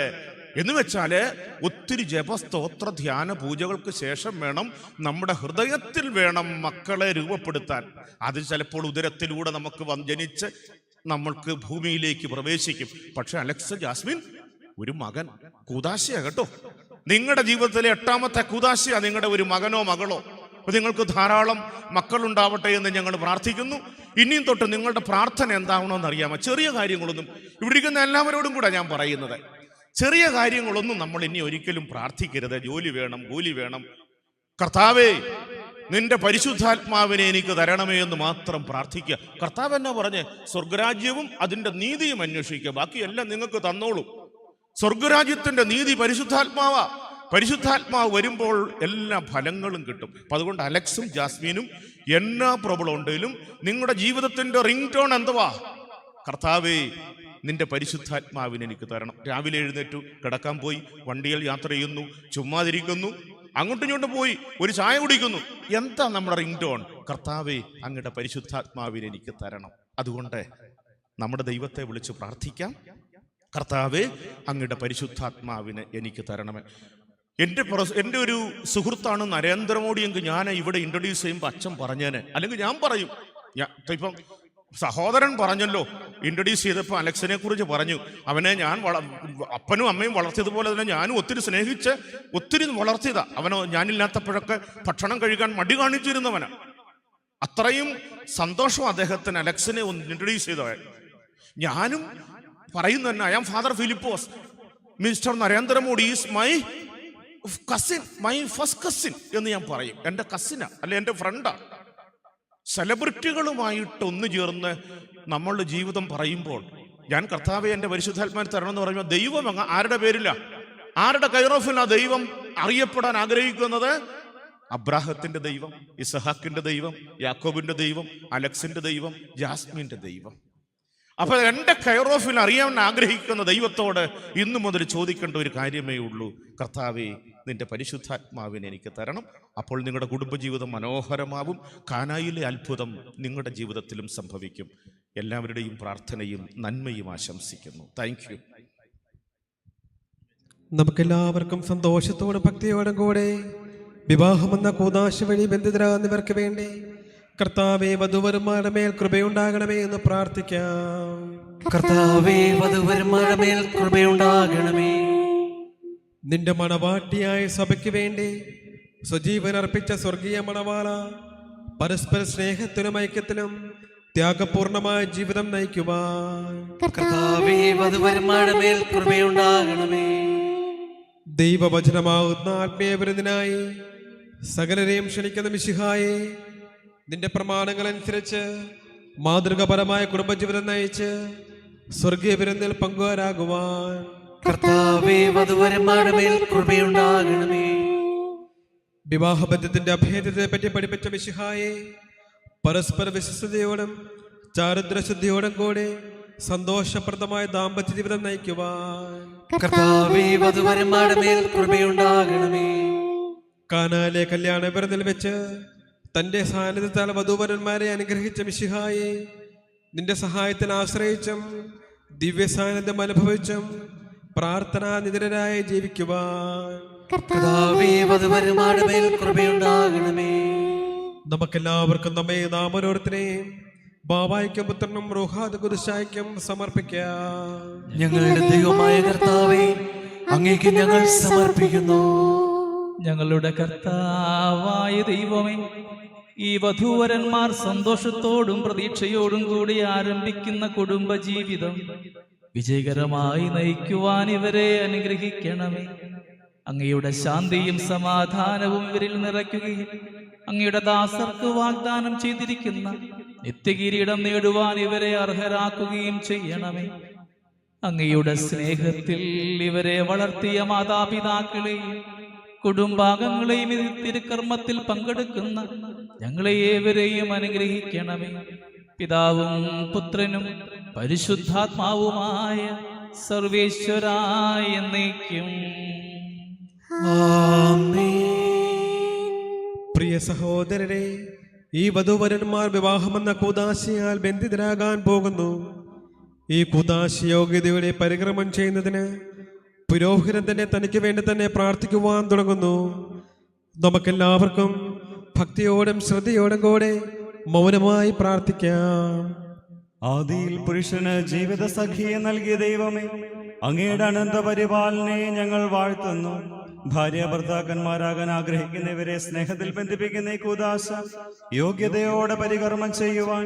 എന്ന് വെച്ചാല് ഒത്തിരി ജപസ്തോത്ര ധ്യാന പൂജകൾക്ക് ശേഷം വേണം നമ്മുടെ ഹൃദയത്തിൽ വേണം മക്കളെ രൂപപ്പെടുത്താൻ. അത് ചിലപ്പോൾ ഉദരത്തിലൂടെ നമുക്ക് ജനിച്ച് നമ്മൾക്ക് ഭൂമിയിലേക്ക് പ്രവേശിക്കും. പക്ഷെ അലക്സ് ജാസ്മിൻ ഒരു മകൻ കൂദാശയാ കേട്ടോ. നിങ്ങളുടെ ജീവിതത്തിലെ 8ാമത്തെ കൂദാശയാ നിങ്ങളുടെ ഒരു മകനോ മകളോ. അപ്പൊ നിങ്ങൾക്ക് ധാരാളം മക്കളുണ്ടാവട്ടെ എന്ന് ഞങ്ങൾ പ്രാർത്ഥിക്കുന്നു. ഇനിയും തൊട്ട് നിങ്ങളുടെ പ്രാർത്ഥന എന്താവണമെന്ന് അറിയാമോ? ചെറിയ കാര്യങ്ങളൊന്നും, ഇവിടെ ഇരിക്കുന്ന എല്ലാവരോടും കൂടെ ഞാൻ പറയുന്നത്, ചെറിയ കാര്യങ്ങളൊന്നും നമ്മൾ ഇനി ഒരിക്കലും പ്രാർത്ഥിക്കരുത്. ജോലി വേണം, കൂലി വേണം. കർത്താവേ നിന്റെ പരിശുദ്ധാത്മാവിനെ എനിക്ക് തരണമേ എന്ന് മാത്രം പ്രാർത്ഥിക്കുക. കർത്താവ് എന്നാ പറഞ്ഞ്? സ്വർഗരാജ്യവും അതിന്റെ നീതിയും അന്വേഷിക്കുക, ബാക്കിയെല്ലാം നിങ്ങൾക്ക് തന്നോളൂ. സ്വർഗരാജ്യത്തിന്റെ നീതി പരിശുദ്ധാത്മാവാ. പരിശുദ്ധാത്മാവ് വരുമ്പോൾ എല്ലാ ഫലങ്ങളും കിട്ടും. അപ്പൊ അതുകൊണ്ട് അലക്സും ജാസ്മീനും എന്നാ പ്രോബ്ലം ഉണ്ടെങ്കിലും നിങ്ങളുടെ ജീവിതത്തിന്റെ റിംഗ് ടോൺ എന്തുവാ? കർത്താവേ നിന്റെ പരിശുദ്ധാത്മാവിനെ എനിക്ക് തരണം. രാവിലെ എഴുന്നേറ്റു, കിടക്കാൻ പോയി, വണ്ടിയിൽ യാത്ര ചെയ്യുന്നു, ചുമ്മാതിരിക്കുന്നു, അങ്ങോട്ടും ഇങ്ങോട്ടും പോയി ഒരു ചായ കുടിക്കുന്നു. എന്താ നമ്മുടെ റിംഗ് ടോൺ? കർത്താവേ അങ്ങയുടെ പരിശുദ്ധാത്മാവിനെ എനിക്ക് തരണം. അതുകൊണ്ട് നമ്മുടെ ദൈവത്തെ വിളിച്ച് പ്രാർത്ഥിക്കാം. കർത്താവേ അങ്ങയുടെ പരിശുദ്ധാത്മാവിനെ എനിക്ക് തരണമേ. എൻ്റെ ഒരു സുഹൃത്താണ് നരേന്ദ്രമോദി എങ്കിൽ ഞാൻ ഇവിടെ ഇൻട്രൊഡ്യൂസ് ചെയ്യുമ്പോൾ അച്ഛൻ പറഞ്ഞേനെ, അല്ലെങ്കിൽ ഞാൻ പറയും. ഇപ്പം സഹോദരൻ പറഞ്ഞല്ലോ, ഇൻട്രൊഡ്യൂസ് ചെയ്തപ്പോൾ അലക്സിനെ കുറിച്ച് പറഞ്ഞു. അവനെ ഞാൻ അപ്പനും അമ്മയും വളർത്തിയതുപോലെ തന്നെ ഞാനും ഒത്തിരി സ്നേഹിച്ച് ഒത്തിരി വളർത്തിയതാ. അവനോ ഞാനില്ലാത്തപ്പോഴൊക്കെ ഭക്ഷണം കഴിക്കാൻ മടി കാണിച്ചിരുന്നവനാ. അത്രയും സന്തോഷം അദ്ദേഹത്തിന് അലക്സിനെ ഒന്ന് ഇൻട്രൊഡ്യൂസ് ചെയ്തവൻ. ഞാനും പറയുന്ന തന്നെ, I am father Philipose, mister Narendra Modi is my cousin, my first cousin എന്ന് ഞാൻ പറയും. എൻ്റെ കസിനാ, അല്ലെ എൻ്റെ ഫ്രണ്ടാ. സെലിബ്രിറ്റികളുമായിട്ട് ഒന്നു ചേർന്ന് നമ്മളുടെ ജീവിതം പറയുമ്പോൾ, ഞാൻ കർത്താവെ എൻ്റെ പരിശുദ്ധാത്മാവിനെ തരണം എന്ന് പറയുമ്പോൾ ദൈവം ആരുടെ പേരില്ല, ആരുടെ കൈറോഫിലാ ദൈവം അറിയപ്പെടാൻ ആഗ്രഹിക്കുന്നത്? അബ്രാഹത്തിന്റെ ദൈവം, ഇസഹാക്കിന്റെ ദൈവം, യാക്കോബിന്റെ ദൈവം, അലക്സിന്റെ ദൈവം, ജാസ്മിന്റെ ദൈവം. അപ്പൊ എൻ്റെ കൈറോഫിൽ അറിയാൻ ആഗ്രഹിക്കുന്ന ദൈവത്തോട് ഇന്നു മുതൽ ചോദിക്കേണ്ട ഒരു കാര്യമേ ഉള്ളൂ, കർത്താവേ നിന്റെ പരിശുദ്ധാത്മാവിനെ എനിക്ക് തരണം. അപ്പോൾ നിങ്ങളുടെ കുടുംബജീവിതം മനോഹരമാവും. കാനായിലെ അത്ഭുതം നിങ്ങളുടെ ജീവിതത്തിലും സംഭവിക്കും. എല്ലാവരുടെയും പ്രാർത്ഥനയും നന്മയും ആശംസിക്കുന്നു. Thank you. നമുക്കെല്ലാവർക്കും സന്തോഷത്തോടും ഭക്തിയോടും കൂടെ വിവാഹമെന്ന കൂദാശ വഴി ബന്ധിതരാകുന്നവർക്ക് വേണ്ടി കർത്താവേ വധുവരന്മാരുടെ മേൽ കൃപയുണ്ടാകണമേ എന്ന് പ്രാർത്ഥിക്കാം. കർത്താവേ വധുവരന്മാരുടെ മേൽ കൃപയുണ്ടാകണമേ. നിന്റെ മണവാട്ടിയായ സഭയ്ക്ക് വേണ്ടി സ്വജീവൻ അർപ്പിച്ച സ്വർഗീയ മണവാള, പരസ്പര സ്നേഹത്തിലും ഐക്യത്തിലും ത്യാഗപൂർണമായ ജീവിതം നയിക്കുവാൻ കർത്താവേ വധുവരന്മാരുടെ മേൽ കൃപയുണ്ടാകണമേ. ദൈവവചനമാകുന്ന ആത്മീയ വിരുന്നിനായി സകലരെയും ക്ഷണിക്കുന്ന മിശിഹായെ, നിന്റെ പ്രമാണങ്ങളനുസരിച്ച് മാതൃകപരമായ കുടുംബജീവിതം നയിച്ച് സ്വർഗീയ വിരുന്നിൽ പങ്കുകാരാകുവാൻ കർത്താവേ വധുവരന്മാരുടെ മേൽ കൃപയുണ്ടാകണമേ. വിവാഹബന്ധത്തിന്റെ അഭേദത്തെ പറ്റി പഠിപ്പിച്ച മിശിഹായെ, പരസ്പര വിശ്വസ്തയോടും ചാരിത്രശുദ്ധിയോടും കൂടി സന്തോഷപ്രദമായ ദാമ്പത്യ ജീവിതം നയിക്കുവാൻ കർത്താവേ വധുവരന്മാരുടെ മേൽ കൃപയുണ്ടാകണമേ. കാനായിലെ കല്യാണ വിരുന്നിൽ വെച്ച് തന്റെ സാന്നിധ്യത്താൽ വധൂവരന്മാരെ അനുഗ്രഹിച്ച മിശിഹായെ, നിന്റെ സഹായത്തിൽ ആശ്രയിച്ചും ദിവ്യ സാന്നിധ്യം അനുഭവിച്ചും പ്രാർത്ഥനാനിരതരായി ജീവിക്കുവാൻ കർത്താവേ വധുവരന്മാരുടെ മേൽ കൃപയുണ്ടാകണമേ. നമുക്കെല്ലാവർക്കും നമ്മെ നാം ഓരോരുത്തരെയും ബാവായ്ക്കും പുത്രനും റൂഹാദ് കുരിശായ്ക്കും സമർപ്പിക്കാം. ഞങ്ങളുടെ ദൈവമായ കർത്താവേ, അങ്ങേക്ക് ഞങ്ങൾ സമർപ്പിക്കുന്നു. ഞങ്ങളുടെ കർത്താവായ ദൈവമേ, ഈ വധൂവരന്മാർ സന്തോഷത്തോടും പ്രതീക്ഷയോടും കൂടി ആരംഭിക്കുന്ന കുടുംബജീവിതം വിജയകരമായി നയിക്കുവാൻ ഇവരെ അനുഗ്രഹിക്കണമേ. അങ്ങയുടെ ശാന്തിയും സമാധാനവും ഇവരിൽ നിറയ്ക്കുകയും അങ്ങയുടെ ദാസർക്ക് വാഗ്ദാനം ചെയ്തിരിക്കുന്ന നിത്യകിരീടം നേടുവാൻ ഇവരെ അർഹരാക്കുകയും ചെയ്യണമേ. അങ്ങയുടെ സ്നേഹത്തിൽ ഇവരെ വളർത്തിയ മാതാപിതാക്കളെയും കുടുംബാംഗങ്ങളെയും ഈ തിരുക്കർമ്മത്തിൽ പങ്കെടുക്കുന്ന ഞങ്ങളെ ഏവരെയും അനുഗ്രഹിക്കണമേ. പിതാവും പുത്രനും പരിശുദ്ധാത്മാവുമായ സർവേശ്വരായ എന്നേക്കും. പ്രിയ സഹോദരരെ, ഈ വധൂവരന്മാർ വിവാഹമെന്ന കൂദാശയാൽ ബന്ധിതരാകാൻ പോകുന്നു. ഈ കൂദാശ യോഗ്യതയുടെ പരിക്രമം ചെയ്യുന്നതിന് പുരോഹിതൻ തന്നെ തനിക്ക് വേണ്ടി തന്നെ പ്രാർത്ഥിക്കുവാൻ തുടങ്ങുന്നു. നമുക്കെല്ലാവർക്കും ഭക്തിയോടും ശ്രദ്ധയോടും കൂടെ മൗനമായി പ്രാർത്ഥിക്കാം. ആദിയിൽ പുരുഷന് ജീവിത സഖിയെ നൽകിയ ദൈവമേ, അങ്ങയുടെ അനന്ത പരിപാലനയെ ഞങ്ങൾ വാഴ്ത്തുന്നു. ഭാര്യ ഭർത്താക്കന്മാരാകാൻ ആഗ്രഹിക്കുന്നവരെ സ്നേഹത്തിൽ ബന്ധിപ്പിക്കുന്ന ഈ കൂദാശ യോഗ്യതയോടെ പരികർമ്മം ചെയ്യുവാൻ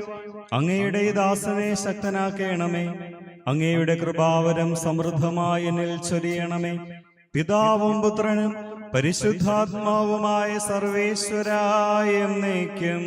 അങ്ങയുടെ ഈ ദാസനെ ശക്തനാക്കണമേ. അങ്ങയുടെ കൃപാവരം സമൃദ്ധമായി എന്നിൽ ചൊരിയണമേ. പിതാവും പുത്രനും പരിശുദ്ധാത്മാവുമായ സർവേശ്വരായ എന്നേക്കും.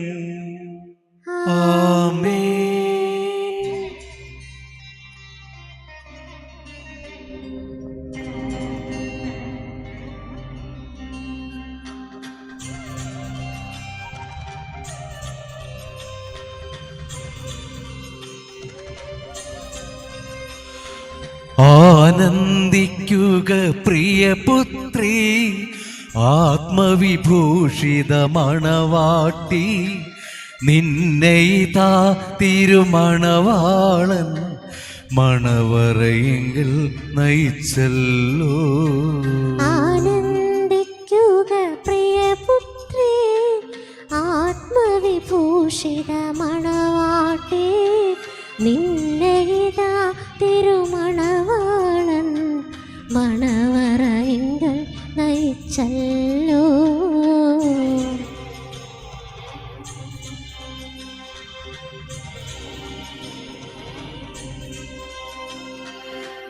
ആനന്ദിക്കുക പ്രിയപുത്രി, ആത്മവിഭൂഷിത മണവാട്ടി, നിന്നെ ഇതാ തിരുമണവാളൻ മണവറയെങ്കിൽ നയിച്ചല്ലോ. ആനന്ദിക്കുക പ്രിയപുത്രി, ആത്മവിഭൂഷിത മണവാട്ടി, നിന്നെ ഇതാ തിരുമണവാളൻ മണവറയെങ്കിൽ നയിച്ചല്ലോ.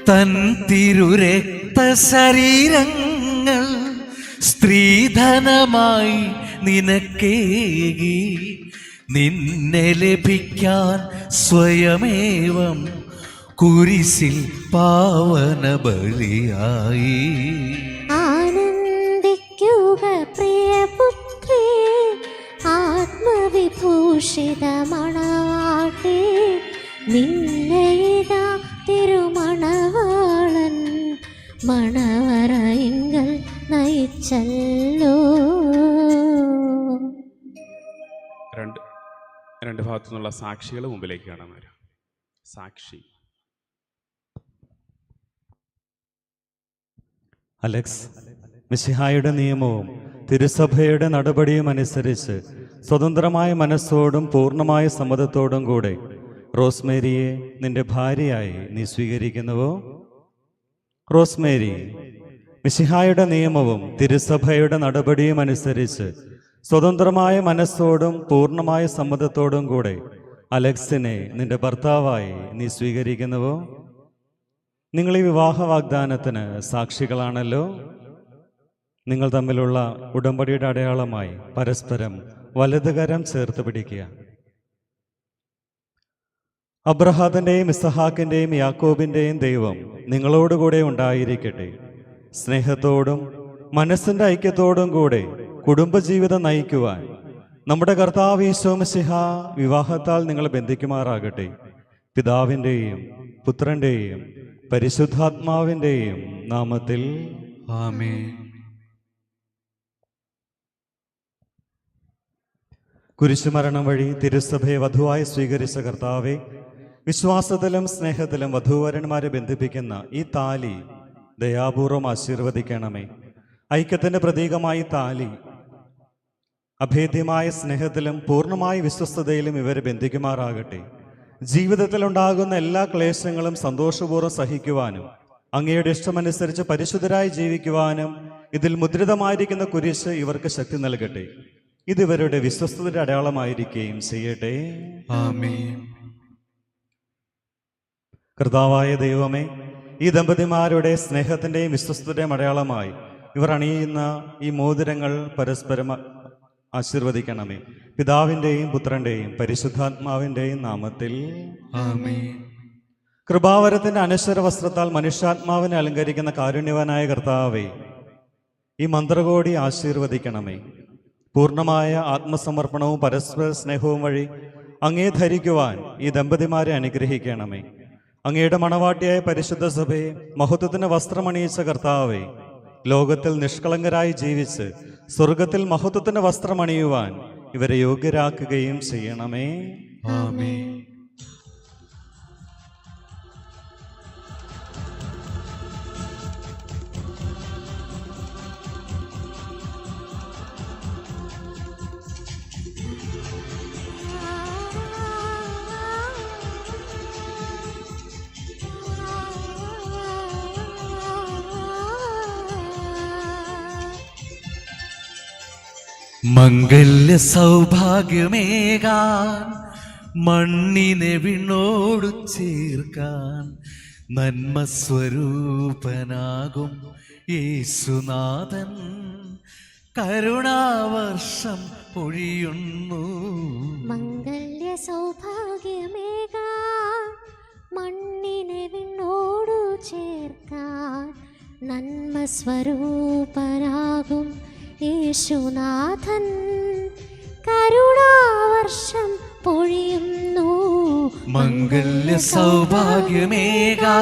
തൻ തിരുരക്തശരീരങ്ങൾ സ്ത്രീധനമായി നിനക്കേകി, നിന്നെ ലഭിക്കാൻ സ്വയമേവം കുരിശിൽ പാവന ബലിയായി. ആനന്ദിക്കുക പ്രിയപുത്രി, ആത്മവിഭൂഷിത മണവാട്ടി, നിന്നെ ഇതാ തിരുമണവാളൻ മണവറയെങ്കിൽ നയിച്ചല്ലോ. രണ്ട് ഭാഗത്തു നിന്നുള്ള സാക്ഷികൾ മുമ്പിലേക്ക് കാണാൻ വരാം. സാക്ഷി അലക്സ്, മിശിഹായുടെ നിയമവും തിരുസഭയുടെ നടപടിയും അനുസരിച്ച് സ്വതന്ത്രമായ മനസ്സോടും പൂർണ്ണമായ സമ്മതത്തോടും കൂടെ റോസ്മേരിയെ നിന്റെ ഭാര്യയായി നീ സ്വീകരിക്കുന്നുവോ? റോസ്മേരി, മിശിഹായുടെ നിയമവും തിരുസഭയുടെ നടപടിയും അനുസരിച്ച് സ്വതന്ത്രമായ മനസ്സോടും പൂർണ്ണമായ സമ്മതത്തോടും കൂടെ അലക്സിനെ നിന്റെ ഭർത്താവായി നീ സ്വീകരിക്കുന്നുവോ? നിങ്ങൾ ഈ വിവാഹ വാഗ്ദാനത്തിന് സാക്ഷികളാണല്ലോ. നിങ്ങൾ തമ്മിലുള്ള ഉടമ്പടിയുടെ അടയാളമായി പരസ്പരം വലതുകരം ചേർത്ത് പിടിക്കുക. അബ്രഹാത്തിൻ്റെയും ഇസഹാക്കിൻ്റെയും യാക്കോബിൻ്റെയും ദൈവം നിങ്ങളോടുകൂടെ ഉണ്ടായിരിക്കട്ടെ. സ്നേഹത്തോടും മനസ്സിൻ്റെ ഐക്യത്തോടും കൂടെ കുടുംബജീവിതം നയിക്കുവാൻ നമ്മുടെ കർത്താവ് ഈശോ മിശിഹ വിവാഹത്താൽ നിങ്ങളെ ബന്ധിക്കുമാറാകട്ടെ. പിതാവിൻ്റെയും പുത്രൻ്റെയും പരിശുദ്ധാത്മാവിൻ്റെയും നാമത്തിൽ ആമേൻ. കുരിശുമരണം വഴി തിരുസഭയെ വധുവായി സ്വീകരിച്ച കർത്താവെ, വിശ്വാസത്തിലും സ്നേഹത്തിലും വധൂവരന്മാരെ ബന്ധിപ്പിക്കുന്ന ഈ താലി ദയാപൂർവം ആശീർവദിക്കണമേ. ഐക്യത്തിൻ്റെ പ്രതീകമായി താലി അഭേദ്യമായ സ്നേഹത്തിലും പൂർണ്ണമായ വിശ്വസ്തതയിലും ഇവരെ ബന്ധിക്കുമാറാകട്ടെ. ജീവിതത്തിലുണ്ടാകുന്ന എല്ലാ ക്ലേശങ്ങളും സന്തോഷപൂർവ്വം സഹിക്കുവാനും അങ്ങയുടെ ഇഷ്ടമനുസരിച്ച് പരിശുദ്ധരായി ജീവിക്കുവാനും ഇതിൽ മുദ്രിതമായിരിക്കുന്ന കുരിശ് ഇവർക്ക് ശക്തി നൽകട്ടെ. ഇതിവരുടെ വിശ്വസ്തയുടെ അടയാളമായിരിക്കുകയും ചെയ്യട്ടെ. ആമേൻ. കർത്താവായ ദൈവമേ, ഈ ദമ്പതിമാരുടെ സ്നേഹത്തിൻ്റെയും വിശ്വസ്തയുടെയും അടയാളമായി ഇവർ അണിയുന്ന ഈ മോതിരങ്ങൾ പരസ്പരം ആശീർവദിക്കണമേ. പിതാവിൻ്റെയും പുത്രൻ്റെയും പരിശുദ്ധാത്മാവിൻ്റെയും നാമത്തിൽ ആമേൻ. കൃപാവരത്തിൻ്റെ അനശ്വര വസ്ത്രത്താൽ മനുഷ്യാത്മാവിനെ അലങ്കരിക്കുന്ന കാരുണ്യവാനായ കർത്താവേ, ഈ മന്ത്രകോടി ആശീർവദിക്കണമേ. പൂർണ്ണമായ ആത്മസമർപ്പണവും പരസ്പര സ്നേഹവും വഴി അങ്ങേ ധരിക്കുവാൻ ഈ ദമ്പതിമാരെ അനുഗ്രഹിക്കണമേ. അങ്ങയുടെ മണവാട്ടിയായ പരിശുദ്ധ സഭയെ മഹത്വത്തിന് വസ്ത്രമണിയിച്ച കർത്താവേ, ലോകത്തിൽ നിഷ്കളങ്കരായി ജീവിച്ച് സ്വർഗത്തിൽ മഹത്വത്തിന് വസ്ത്രമണിയുവാൻ ഇവരെ യോഗ്യരാക്കുകയും ചെയ്യണമേ. ആമേൻ. മംഗല്യ സൗഭാഗ്യമേകാൻ മണ്ണിനെ വിണ്ണോടു ചേർക്കാൻ നന്മ സ്വരൂപനാകും യേശുനാഥൻ കരുണാവർഷം പൊഴിയുന്നു. മംഗല്യ സൗഭാഗ്യമേകാൻ മണ്ണിനെ വിണ്ണോടു ചേർക്കാൻ നന്മ സ്വരൂപനാകും യേശുനാഥൻ കരുണാവർഷം പൊഴിയുന്നു. മംഗല്യ സൗഭാഗ്യമേകാൻ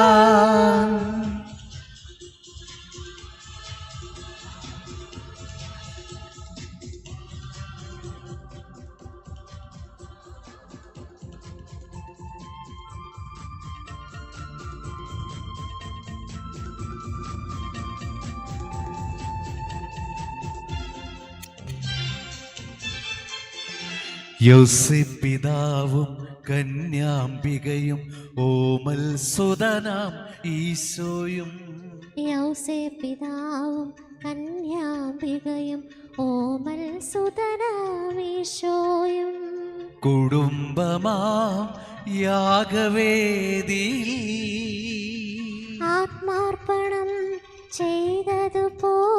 യൗസേപ്പിതാവും കന്യാംബികയും ഓമൽ സുതനാം ഈശോയും യൗസേപ്പിതാവും കന്യാംബികയും ഓമൽ സുതനാമീശോയും കുടുംബമാം യാഗവേദിയിൽ ആത്മാർപ്പണം ചെയ്തതുപോലെ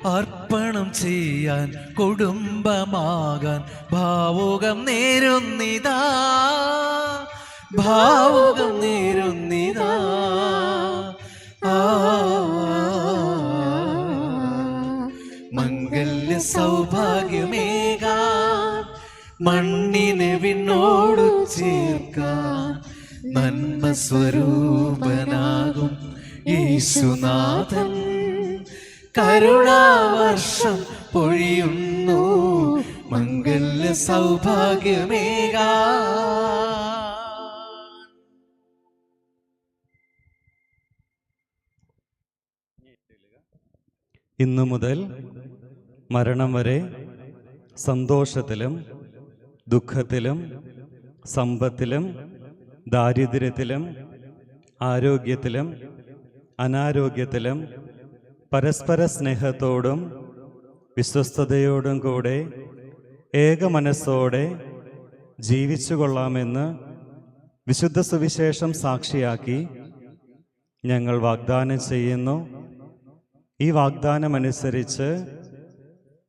അർപ്പണം ചെയ്യാൻ കുടുംബമാകാൻ ഭാവുകം നേരുന്നിതാ, ഭാവുകം നേരുന്നിതാ. മംഗല്യ സൗഭാഗ്യമേകാൻ മണ്ണിനെ വിണ്ണോടു ചേർക്കാൻ നന്മ സ്വരൂപനാകും യേശുനാഥൻ കരുണാവർഷം പൊഴിയുന്നു. മംഗല്യ സൗഭാഗ്യമേകാൻ ഇന്നു മുതൽ മരണം വരെ സന്തോഷത്തിലും ദുഃഖത്തിലും സമ്പത്തിലും ദാരിദ്ര്യത്തിലും ആരോഗ്യത്തിലും അനാരോഗ്യത്തിലും പരസ്പര സ്നേഹത്തോടും വിശ്വസ്തയോടും കൂടെ ഏക മനസ്സോടെ ജീവിച്ചു കൊള്ളാമെന്ന് വിശുദ്ധ സുവിശേഷം സാക്ഷിയാക്കി ഞങ്ങൾ വാഗ്ദാനം ചെയ്യുന്നു. ഈ വാഗ്ദാനമനുസരിച്ച്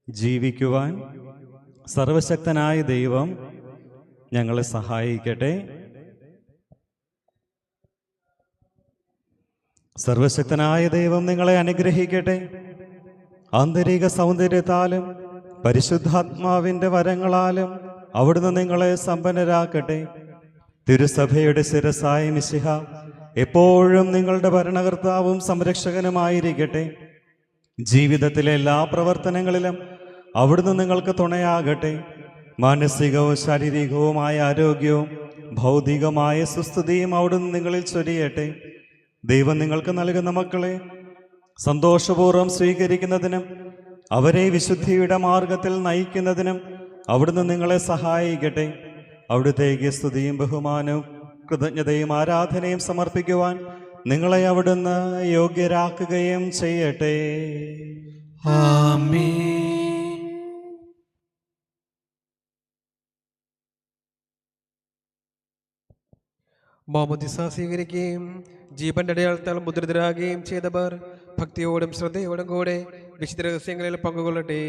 ജീവിക്കുവാൻ സർവശക്തനായ ദൈവം ഞങ്ങളെ സഹായിക്കട്ടെ. സർവശക്തനായ ദൈവം നിങ്ങളെ അനുഗ്രഹിക്കട്ടെ. ആന്തരിക സൗന്ദര്യത്താലും പരിശുദ്ധാത്മാവിൻ്റെ വരങ്ങളാലും അവിടുന്ന് നിങ്ങളെ സമ്പന്നരാക്കട്ടെ. തിരുസഭയുടെ ശിരസായ മിശിഹ എപ്പോഴും നിങ്ങളുടെ ഭരണകർത്താവും സംരക്ഷകനുമായിരിക്കട്ടെ. ജീവിതത്തിലെ എല്ലാ പ്രവർത്തനങ്ങളിലും അവിടുന്ന് നിങ്ങൾക്ക് തുണയാകട്ടെ. മാനസികവും ശാരീരികവുമായ ആരോഗ്യവും ഭൗതികമായ സുസ്ഥിതിയും അവിടുന്ന് നിങ്ങളിൽ ചൊരിയട്ടെ. ദൈവം നിങ്ങൾക്ക് നൽകുന്ന മക്കളെ സന്തോഷപൂർവ്വം സ്വീകരിക്കുന്നതിനും അവരെ വിശുദ്ധിയുടെ മാർഗത്തിൽ നയിക്കുന്നതിനും അവിടുന്ന് നിങ്ങളെ സഹായിക്കട്ടെ. അവിടുത്തേക്ക് സ്തുതിയും ബഹുമാനവും കൃതജ്ഞതയും ആരാധനയും സമർപ്പിക്കുവാൻ നിങ്ങളെ അവിടുന്ന് യോഗ്യരാക്കുകയും ചെയ്യട്ടെ. ആമേൻ. മാമോദിസ സ്വീകരിക്കുകയും ജീവന്റെ അടയാളത്താൽ മുദ്രിതരാകുകയും ചെയ്തവർ ഭക്തിയോടും ശ്രദ്ധയോടും കൂടെ വിശുദ്ധ രഹസ്യങ്ങളിൽ പങ്കുകൊള്ളട്ടെ.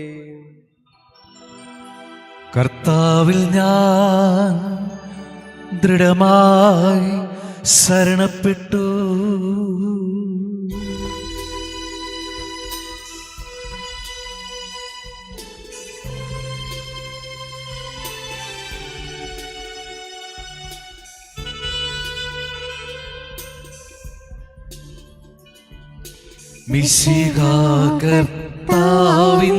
കർത്താവിൽ ഞാൻ ദൃഢമായി ശരണപ്പെട്ടു. മിശിഹാ കർത്താവിൻ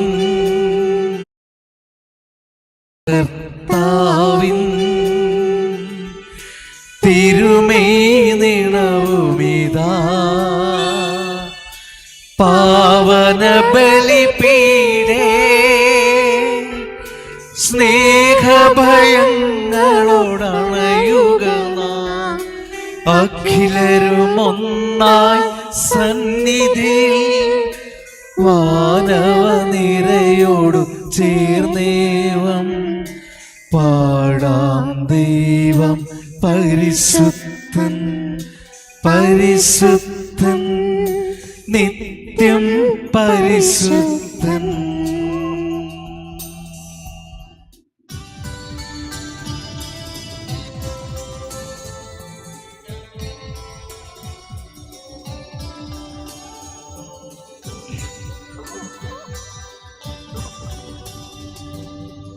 തിരുമേനിണവുമിതാ പാവന ബലിപീഠേ സ്നേഹഭയങ്ങളോടണയുക നാം അഖിലരും ഒന്നായി സന്നിധിയിൽ വാനവ നിരയോടു ചേർന്നേവം പാടാം. ദൈവം പരിശുദ്ധൻ പരിശുദ്ധൻ നിത്യം പരിശുദ്ധൻ.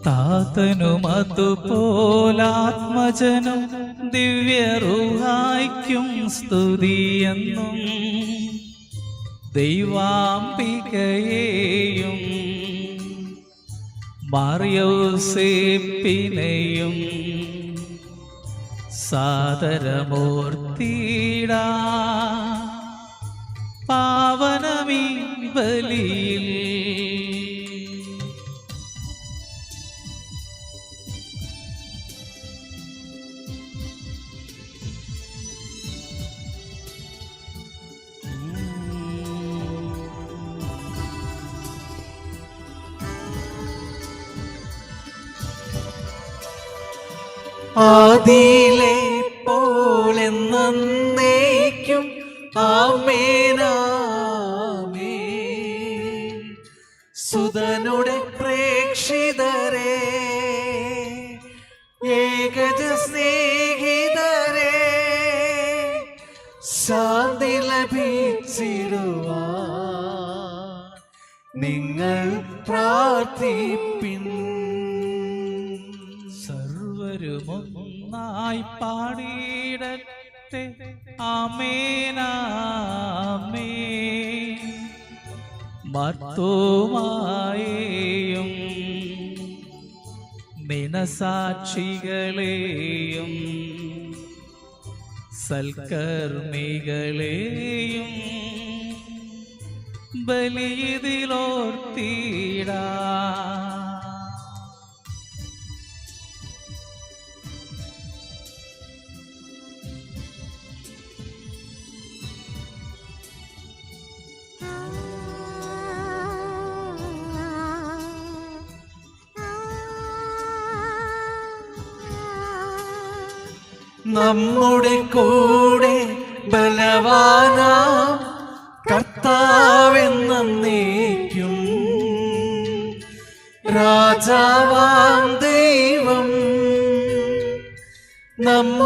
താതനും അതുപോലാത്മജനും ദിവ്യറുഹായ്ക്കും സ്തുതിയെന്നും ദൈവാംബികയെയും മറിയൗസേപ്പിനെയും സാദരമൂർത്തിടാ പാവനമീ ബലിയിൽ. ആദിയിലെ പോലെന്നേക്കും ആമേനാമേൻ. സുതനുടെ പ്രേക്ഷിതരെ ഏകജ സ്നേഹിതരെ ശാന്തി ലഭിച്ചിടുവാൻ നിങ്ങൾ പ്രാർത്ഥിപ്പിൻ. സർവരുമൊന്നായി പാടിയിടട്ടെ ആമേനാമേൻ. മർത്തോമായെയും നിണസാക്ഷികളെയും സൽക്കർമ്മികളെയും ബലിയിതിലോർത്തിടാ. നമ്മുടെ കൂടെ ബലവാനാം കർത്താവെന്നേക്കും രാജാവാം ദൈവം നമ്മോടൊത്തെന്നും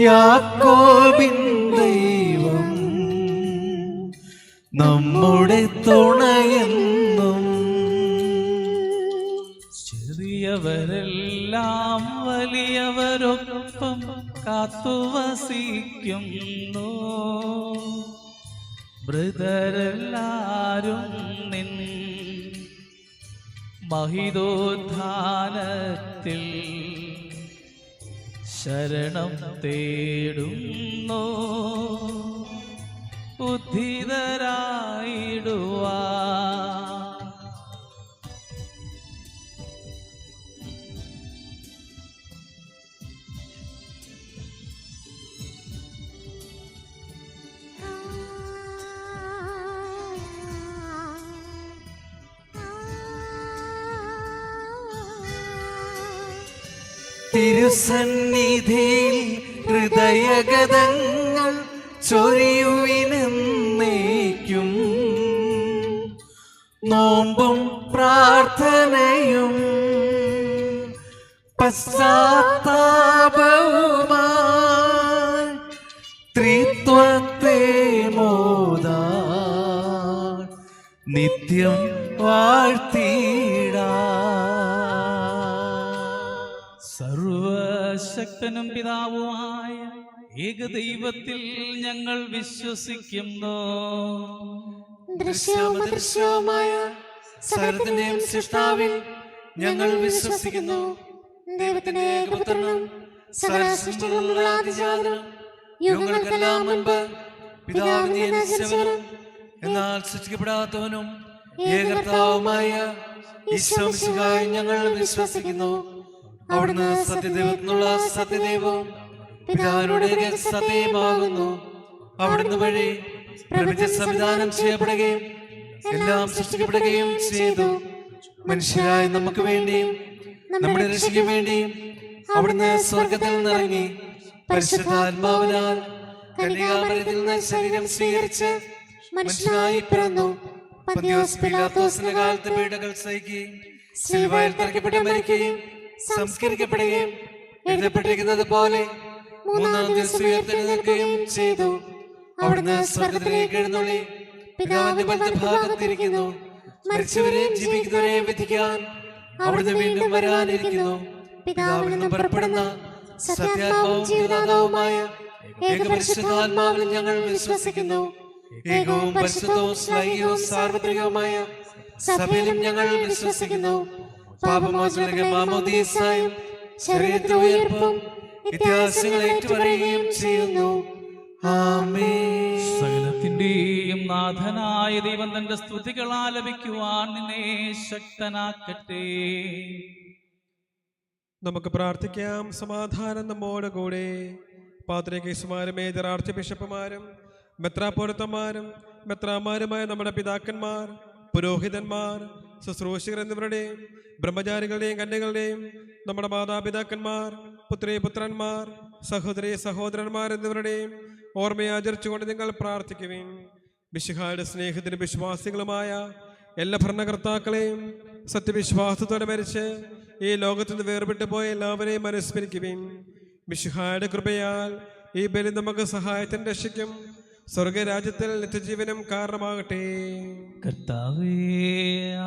യാക്കോബിൻ ദൈവം നമ്മുടെ തുണയെന്നും. ചെറിയവരെല്ലാം വലിയവരൊപ്പം കാത്തുവസിക്കുന്നു. മൃതരെല്ലാരും നിൻ മഹിതോദ്ധാനത്തിൽ ശരണം തേടുന്നു. ഉദ്ധിതരായിടുവാ. തിരുസന്നിധിയിൽ ഹൃദയഗതങ്ങൾ ചൊരിയുവിനെന്നേക്കും നോമ്പും പ്രാർത്ഥനയും പശ്ചാത്താപവുമായി ത്രിത്വത്തെ മോദാൻ നിത്യം വാഴ്ത്തിടാ. സർവശക്തനും പിതാവുമായ ഏകദൈവത്തിൽ ഞങ്ങൾ വിശ്വസിക്കുന്നു. ദൃശ്യവും അദൃശ്യവുമായ സകലത്തിന്റെയും സൃഷ്ടാവിൽ ഞങ്ങൾ വിശ്വസിക്കുന്നു. ദൈവത്തിന്റെ ഏകപുത്രനും സകല സൃഷ്ടികളുമുള്ള ആദിജാതനും യുഗങ്ങൾക്കെല്ലാം മുൻപ് പിതാവിനെ ജനിച്ചവനും എന്നാൽ സൃഷ്ടിക്കപ്പെടാത്തവനും ഏകകർത്താവുമായ ഈശോ മിശിഹായിൽ ഞങ്ങൾ വിശ്വസിക്കുന്നു. അവിടുന്ന് സത്യദൈവത്തിനുള്ള സത്യദൈവവും പിതാവിനോട് സത്യമാകുന്നു. അവിടുന്ന് വഴി പ്രപഞ്ചം സംവിധാനം ചെയ്യപ്പെടുകയും എല്ലാം സൃഷ്ടിക്കപ്പെടുകയും ചെയ്തു. മനുഷ്യരായ നമുക്ക് വേണ്ടിയും നമ്മുടെ രക്ഷയ്ക്ക് വേണ്ടിയും അവിടുന്ന് സ്വർഗത്തിൽ നിന്നിറങ്ങി പരിശുദ്ധാത്മാവിനാൽ കന്യകാമറിയത്തിൽ നിന്ന് ശരീരം സ്വീകരിച്ച് മനുഷ്യനായി പിറന്നു. പന്തിയോസ് പീലാത്തോസിന്റെ കാലത്ത് പീഡകൾ സഹിക്കുകയും സിലുവയിൽ തറയ്ക്കപ്പെട്ട് മരിക്കുകയും സംസ്കരിക്കപ്പെടുകയും എഴുതപ്പെട്ടിരിക്കുന്നത് പോലെ മൂന്നാം ദിവസം ഉയർത്തെഴുന്നേൽക്കുകയും ചെയ്തു. അവിടുന്ന് സ്വർഗത്തിലേക്ക് എഴുന്നള്ളി പിതാവിന്റെ വലതുഭാഗത്തിരിക്കുന്നു. മരിച്ചവരെയും ജീവിക്കുന്നവരെയും വിധിക്കാൻ അവിടുന്ന് വീണ്ടും വരാനിരിക്കുന്നു. പിതാവിൽ നിന്നും പുറപ്പെടുന്ന സത്യാത്മാവും ജീവദാതാവുമായ ഏകപരിശുദ്ധാത്മാവിൽ ഞങ്ങൾ വിശ്വസിക്കുന്നു. ഏകവും പരിശുദ്ധവും സ്ലൈകവും സാർവത്രികവുമായ സഭയിലും ഞങ്ങൾ വിശ്വസിക്കുന്നു. പാപമോചനവും മാമോദീസായും ശരീരത്തിന്റെ ഉയർപ്പും വ്യത്യാസങ്ങൾ ഏറ്റുപറയുകയും ചെയ്യുന്നു. ആമേൻ. സകലത്തിന്റെയും നാഥനായ ദൈവം തന്റെ സ്തുതികൾ ആലപിക്കുവാൻ നിന്നെ ശക്തനാക്കട്ടെ. നമുക്ക് പ്രാർത്ഥിക്കാം. സമാധാനം നമ്മോട് കൂടെ. പാത്രികേസുമാരും മേജർ ആർച്ച് ബിഷപ്പുമാരും മെത്രാപ്പോലിത്തമാരും മെത്രാമാരുമായ നമ്മുടെ പിതാക്കന്മാർ, പുരോഹിതന്മാർ, ശുശ്രൂഷകർ എന്നിവരുടെയും ബ്രഹ്മചാരികളുടെയും കന്യകളുടെയും നമ്മുടെ മാതാപിതാക്കന്മാർ, പുത്രി പുത്രന്മാർ, സഹോദരി സഹോദരന്മാർ എന്നിവരുടെയും ഓർമ്മയാചരിച്ചുകൊണ്ട് നിങ്ങൾ പ്രാർത്ഥിക്കുവിൻ. മിശിഹായുടെ സ്നേഹത്തിന് വിശ്വാസികളുമായ എല്ലാ ഭരണകർത്താക്കളെയും സത്യവിശ്വാസത്തോടെ മരിച്ച് ഈ ലോകത്തു നിന്ന് വേർപെട്ടു പോയ എല്ലാവരെയും അനുസ്മരിക്കുവിൻ. മിശിഹായുടെ കൃപയാൽ ഈ ബലി നമുക്ക് സഹായത്തിന് രക്ഷിക്കും. സ്വർഗരാജ്യത്തിൽ നിത്യജീവനം കാരണമാകട്ടെ. കർത്താവേ,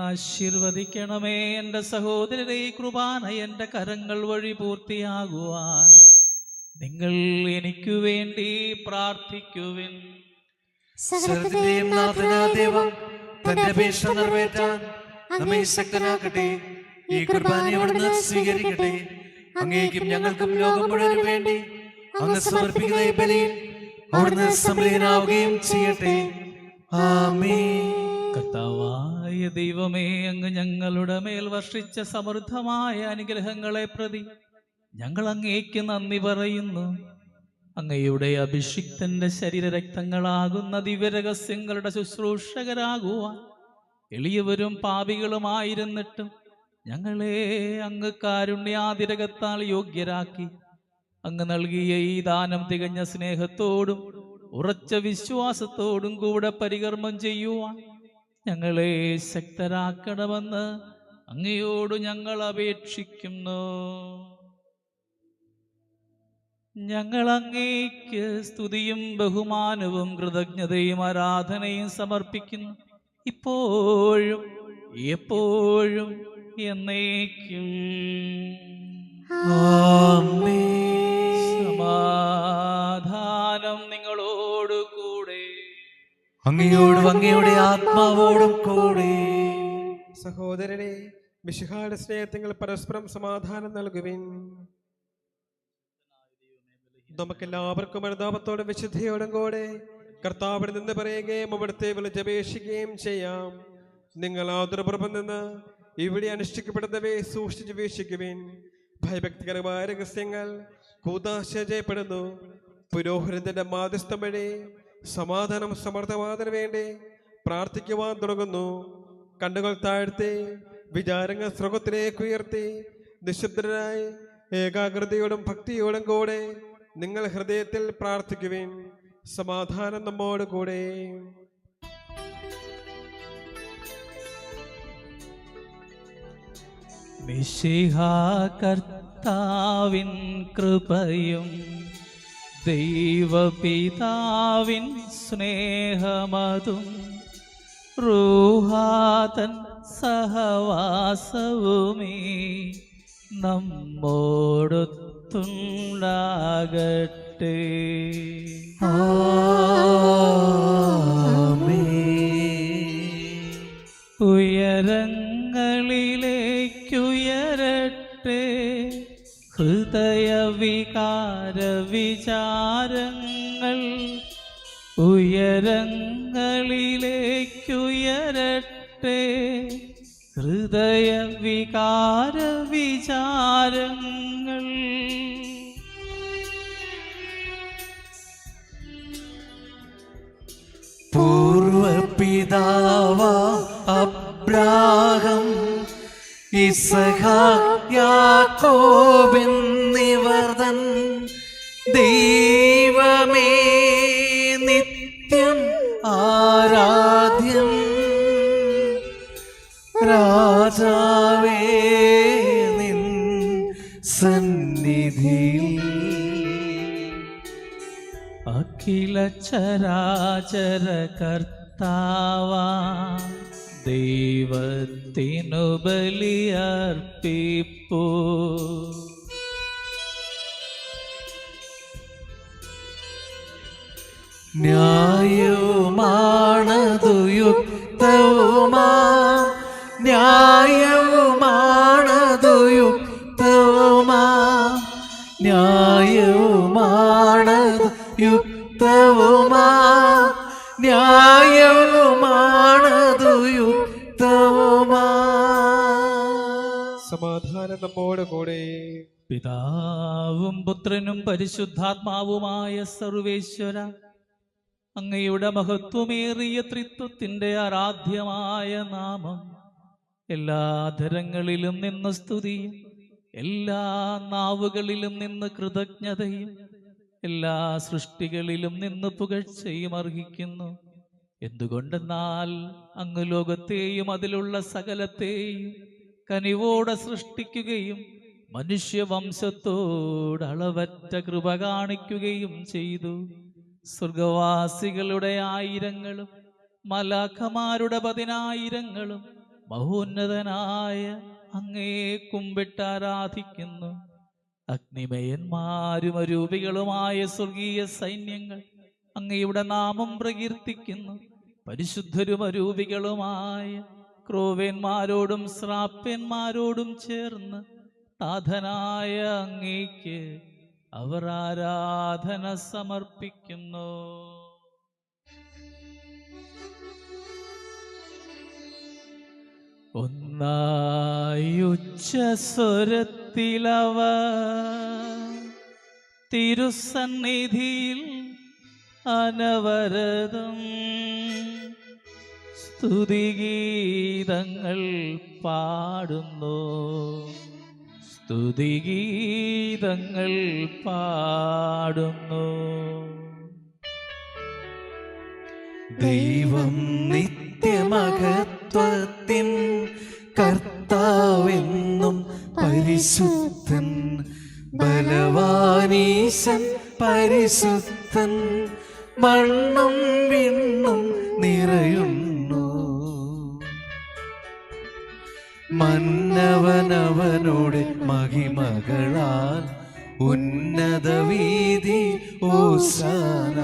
ആശീർവദിക്കണമേ. എൻ്റെ സഹോദരരെ, ഈ കുർബാന എൻ്റെ കരങ്ങൾ വഴി പൂർത്തിയാകുവാൻ നിങ്ങൾ എനിക്കു വേണ്ടി പ്രാർത്ഥിക്കുവിൻ. സകലത്തിന്റെയും നാഥനായ ദൈവം തന്റെ അപേക്ഷ നിറവേറ്റാൻ നമ്മെ ശക്തനാക്കട്ടെ. ഈ കുർബാന അവിടുന്ന് സ്വീകരിക്കട്ടെ. അങ്ങേക്കും ഞങ്ങൾക്കും ലോകം മുഴുവനും വേണ്ടി അങ്ങ് സമർപ്പിക്കുന്ന ഈ ബലിയിൽ അവിടുന്ന് സംപ്രീതനാവുകയും ചെയ്യട്ടെ. ആമേൻ. കർത്താവായ ദൈവമേ, അങ്ങ് ഞങ്ങളുടെ മേൽ വർഷിച്ച സമൃദ്ധമായ അനുഗ്രഹങ്ങളെ പ്രതി ഞങ്ങൾ അങ്ങേക്ക് നന്ദി പറയുന്നു. അങ്ങയുടെ അഭിഷിക്തന്റെ ശരീരരക്തങ്ങളാകുന്ന ദിവ്യരഹസ്യങ്ങളുടെ ശുശ്രൂഷകരാകുവാൻ എളിയവരും പാപികളുമായിരുന്നിട്ടും ഞങ്ങളെ അങ്ങ് കാരുണ്യാതിരകത്താൽ യോഗ്യരാക്കി. അങ്ങ് നൽകിയ ഈ ദാനം തികഞ്ഞ സ്നേഹത്തോടും ഉറച്ച വിശ്വാസത്തോടും കൂടെ പരികർമ്മം ചെയ്യുവാൻ ഞങ്ങളെ ശക്തരാക്കണമെന്ന് അങ്ങയോട് ഞങ്ങൾ അപേക്ഷിക്കുന്നു. ഞങ്ങൾ അങ്ങേക്ക് സ്തുതിയും ബഹുമാനവും കൃതജ്ഞതയും ആരാധനയും സമർപ്പിക്കുന്നു, ഇപ്പോഴും എപ്പോഴും എന്നേക്കും. സമാധാനം നിങ്ങളോട് കൂടെ. അങ്ങയോടും അങ്ങയുടെ ആത്മാവോടും കൂടെ. സഹോദരനെ, മിശിഹായുടെ സ്നേഹത്തിൽ പരസ്പരം സമാധാനം നൽകുവിൻ. നമുക്കെല്ലാവർക്കും അനുതാപത്തോടും വിശുദ്ധിയോടും കൂടെ കർത്താവിൽ നിന്ന് പറയുകയും അവിടുത്തെ വിളിച്ചപേക്ഷിക്കുകയും ചെയ്യാം. നിങ്ങൾ ആതുരപുറം നിന്ന് ഇവിടെ അനുഷ്ഠിക്കപ്പെടുന്നവയെ സൂക്ഷിച്ചു വീക്ഷിക്കുവിൻ. ഭയഭക്തികരമായ രഹസ്യങ്ങൾ കൂദാശ ചെയ്യപ്പെടുന്നു. പുരോഹിതന്റെ മാധ്യസ്ഥം വഴി സമാധാനം സമർത്ഥമാതിന് വേണ്ടി പ്രാർത്ഥിക്കുവാൻ തുടങ്ങുന്നു. കണ്ണുകൾ താഴ്ത്തി വിചാരങ്ങൾ സ്രോതത്തിലേക്ക് ഉയർത്തി നിശബ്ദരായി ഏകാഗ്രതയോടും ഭക്തിയോടും കൂടെ നിങ്ങൾ ഹൃദയത്തിൽ പ്രാർത്ഥിക്കുവിൻ. സമാധാനം നമ്മോട് കൂടെ. മിശിഹാ കർത്താവിൻ കൃപയും ദൈവപിതാവിൻ സ്നേഹമതും റൂഹാതൻ സഹവാസവുമേ നമ്മോടൊത്തുണ്ടാകട്ടെ. ഉയരങ്ങളിലേക്കുയരട്ടെ ഹൃദയവികാര വിചാരങ്ങൾ. ഉയരങ്ങളിലേക്കുയരട്ടെ ഹൃദയവികാര വിചാരങ്ങൾ. പൂർവപിതാവ അബ്രാഹം ഇസ്ഹാക്ക് യാക്കോബെന്നിവർ തൻ ദൈവമേ നിത്യം ആരാധ്യം. രാജാവേ നിൻ സന്നിധിയിൽ അഖില ചരാചര കർത്താവാ ദൈവത്തിനു ബലിയർപ്പിപ്പൂ. ന്യായവുമാണതു യുക്തവുമാ ന്യായവുമാണതു യുക്തവുമാ ന്യായവുമാണതു യുക്തവുമാ ന്യായവുമാണതു യുക്തവുമാ. സമാധാനം നമ്മോട് കൂടെ. പിതാവും പുത്രനും പരിശുദ്ധാത്മാവുമായ സർവേശ്വര, അങ്ങയുടെ മഹത്വമേറിയ ത്രിത്വത്തിന്റെ ആരാധ്യമായ നാമം എല്ലാ ധരങ്ങളിലും നിന്ന് സ്തുതിയും എല്ലാ നാവുകളിലും നിന്ന് കൃതജ്ഞതയും എല്ലാ സൃഷ്ടികളിലും നിന്ന് പുകഴ്ചയും അർഹിക്കുന്നു. എന്തുകൊണ്ടെന്നാൽ അങ്ങ് ലോകത്തെയും അതിലുള്ള സകലത്തെയും കനിവോടെ സൃഷ്ടിക്കുകയും മനുഷ്യവംശത്തോട് അളവറ്റ കൃപ കാണിക്കുകയും ചെയ്തു. സ്വർഗവാസികളുടെ ആയിരങ്ങളും മലാഖമാരുടെ 10,000ങ്ങളും മഹോന്നതനായ അങ്ങേ കുമ്പിട്ടാരാധിക്കുന്നു. അഗ്നിമയന്മാരും അരൂപികളുമായ സ്വർഗീയ സൈന്യങ്ങൾ അങ്ങയുടെ നാമം പ്രകീർത്തിക്കുന്നു. പരിശുദ്ധരും അരൂപികളുമായ ക്രോവേന്മാരോടും ശ്രാപ്യന്മാരോടും ചേർന്ന് നാഥനായ അങ്ങേക്ക് അവർ ആരാധന സമർപ്പിക്കുന്നു. ഒന്നായി ഉച്ചസ്വരത്തിലവർ തിരുസന്നിധിയിൽ അനവരതം സ്തുതിഗീതങ്ങൾ പാടുന്നു. സ്തുതിഗീതങ്ങൾ പാടുന്നു. ദൈവം നിത്യമഹത്വത്തിൻ കർത്താവെന്നും പരിശുദ്ധൻ, ബലവാനീശൻ പരിശുദ്ധൻ, മണ്ണും വിണ്ണും നിറയുന്നു. മന്നവനവനോട് മഹിമകളാൽ ഉന്നത വീതി ഓസാന.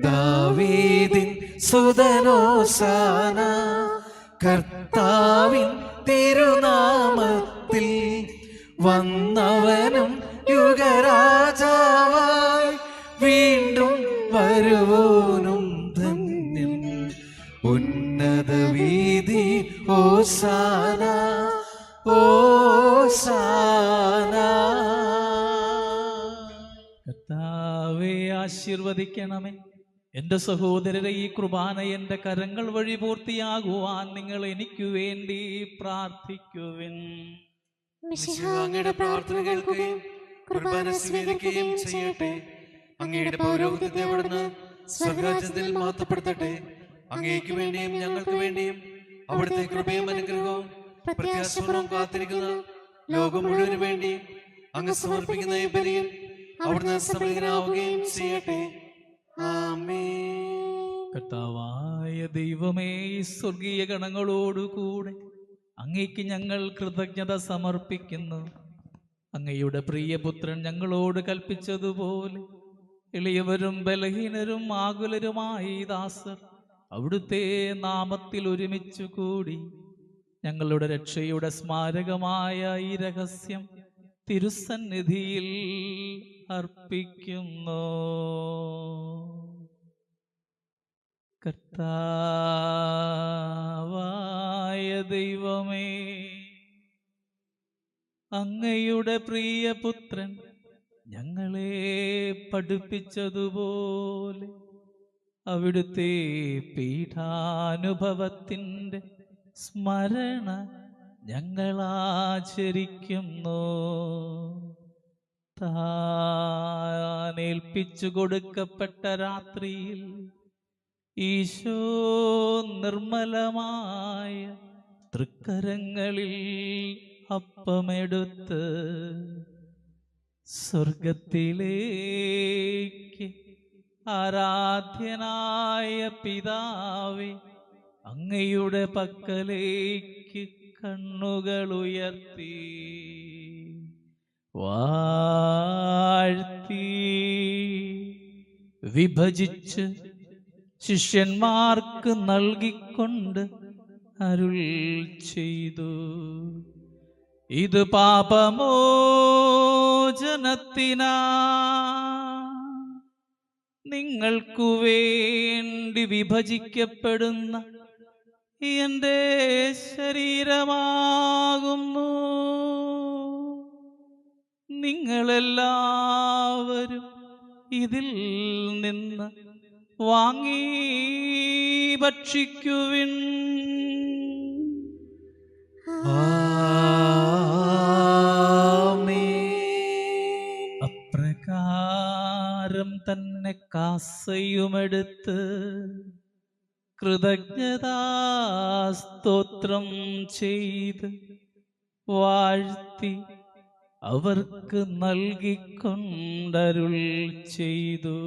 ദാവീദിൻ സുതനോസാന. കർത്താവിൻ തിരുനാമത്തിൽ വന്നവനും യുഗരാജാവായി വീണ്ടും വരുവോനും ഉന്നത വീതി ഓസാന ഓസാന. കർത്താവേ, ആശീർവദിക്കണമേ. എൻ്റെ സഹോദരരെ, ഈ കുർബാന എൻ്റെ കരങ്ങൾ വഴി പൂർത്തിയാകുവാൻ നിങ്ങൾ എനിക്ക് വേണ്ടി പ്രാർത്ഥിക്കുവിൻ. മിശിഹാ അങ്ങയുടെ പ്രാർത്ഥന കേൾക്കുകയും കുർബാന സ്വീകരിക്കുകയും ചെയ്യട്ടെ. അങ്ങയുടെ പൗരോഹിത്യത്തെ അവിടുന്ന് സ്വർഗ്ഗരാജ്യത്തിൽ മഹത്വപ്പെടുത്തട്ടെ. അങ്ങേക്ക് വേണ്ടിയും ഞങ്ങൾക്ക് വേണ്ടിയും അവിടുത്തെ കൃപയും അനുഗ്രഹവും പ്രത്യാശപൂർവ്വം കാത്തിരിക്കുന്ന ലോകം മുഴുവന് വേണ്ടി അങ്ങ് സമർപ്പിക്കുന്ന ഈ ബലിയിൽ അവിടുന്ന് സമൃദ്ധനാവുകയും ചെയ്യട്ടെ. ആമേൻ. കർത്താവായ ദൈവമേ, ഈ സ്വർഗീയ ഗണങ്ങളോടുകൂടെ അങ്ങേക്ക് ഞങ്ങൾ കൃതജ്ഞത സമർപ്പിക്കുന്നു. അങ്ങയുടെ പ്രിയപുത്രൻ ഞങ്ങളോട് കൽപ്പിച്ചതുപോലെ എളിയവരും ബലഹീനരും ആകുലരുമായി ദാസർ അവിടുത്തെ നാമത്തിൽ ഒരുമിച്ചു കൂടി ഞങ്ങളുടെ രക്ഷയുടെ സ്മാരകമായ ഈ രഹസ്യം തിരുസന്നിധിയിൽ അർപ്പിക്കുന്നു. കർത്താവായ ദൈവമേ, അങ്ങയുടെ പ്രിയപുത്രൻ ഞങ്ങളെ പഠിപ്പിച്ചതുപോലെ അവിടുത്തെ പീഠാനുഭവത്തിൻ്റെ സ്മരണ ഞങ്ങളാചരിക്കുന്നു. താനേൽപ്പിച്ചു കൊടുക്കപ്പെട്ട രാത്രിയിൽ ഈശോ നിർമ്മലമായ തൃക്കരങ്ങളിൽ അപ്പമെടുത്ത് സ്വർഗത്തിലേക്ക് ആരാധ്യനായ പിതാവേ, അങ്ങയുടെ പക്കലേക്ക് കണ്ണുകളുയർത്തി വാഴ്ത്തി വിഭജിച്ച് ശിഷ്യന്മാർക്ക് നൽകിക്കൊണ്ട് അരുൾ ചെയ്തു. ഇത് പാപമോചനത്തിനാ നിങ്ങൾക്കു വേണ്ടി വിഭജിക്കപ്പെടുന്ന എൻ്റെ ശരീരമാകുന്നു. നിങ്ങളെല്ലാവരും ഇതിൽ നിന്ന് വാങ്ങി ഭക്ഷിക്കുവിൻ. അപ്രകാരം തന്നെ കാസയുമെടുത്ത് കൃതജ്ഞതാസ്തോത്രം ചെയ്ത് വാഴ്ത്തി അവർക്ക് നൽകിക്കൊണ്ടരുൾ ചെയ്തു.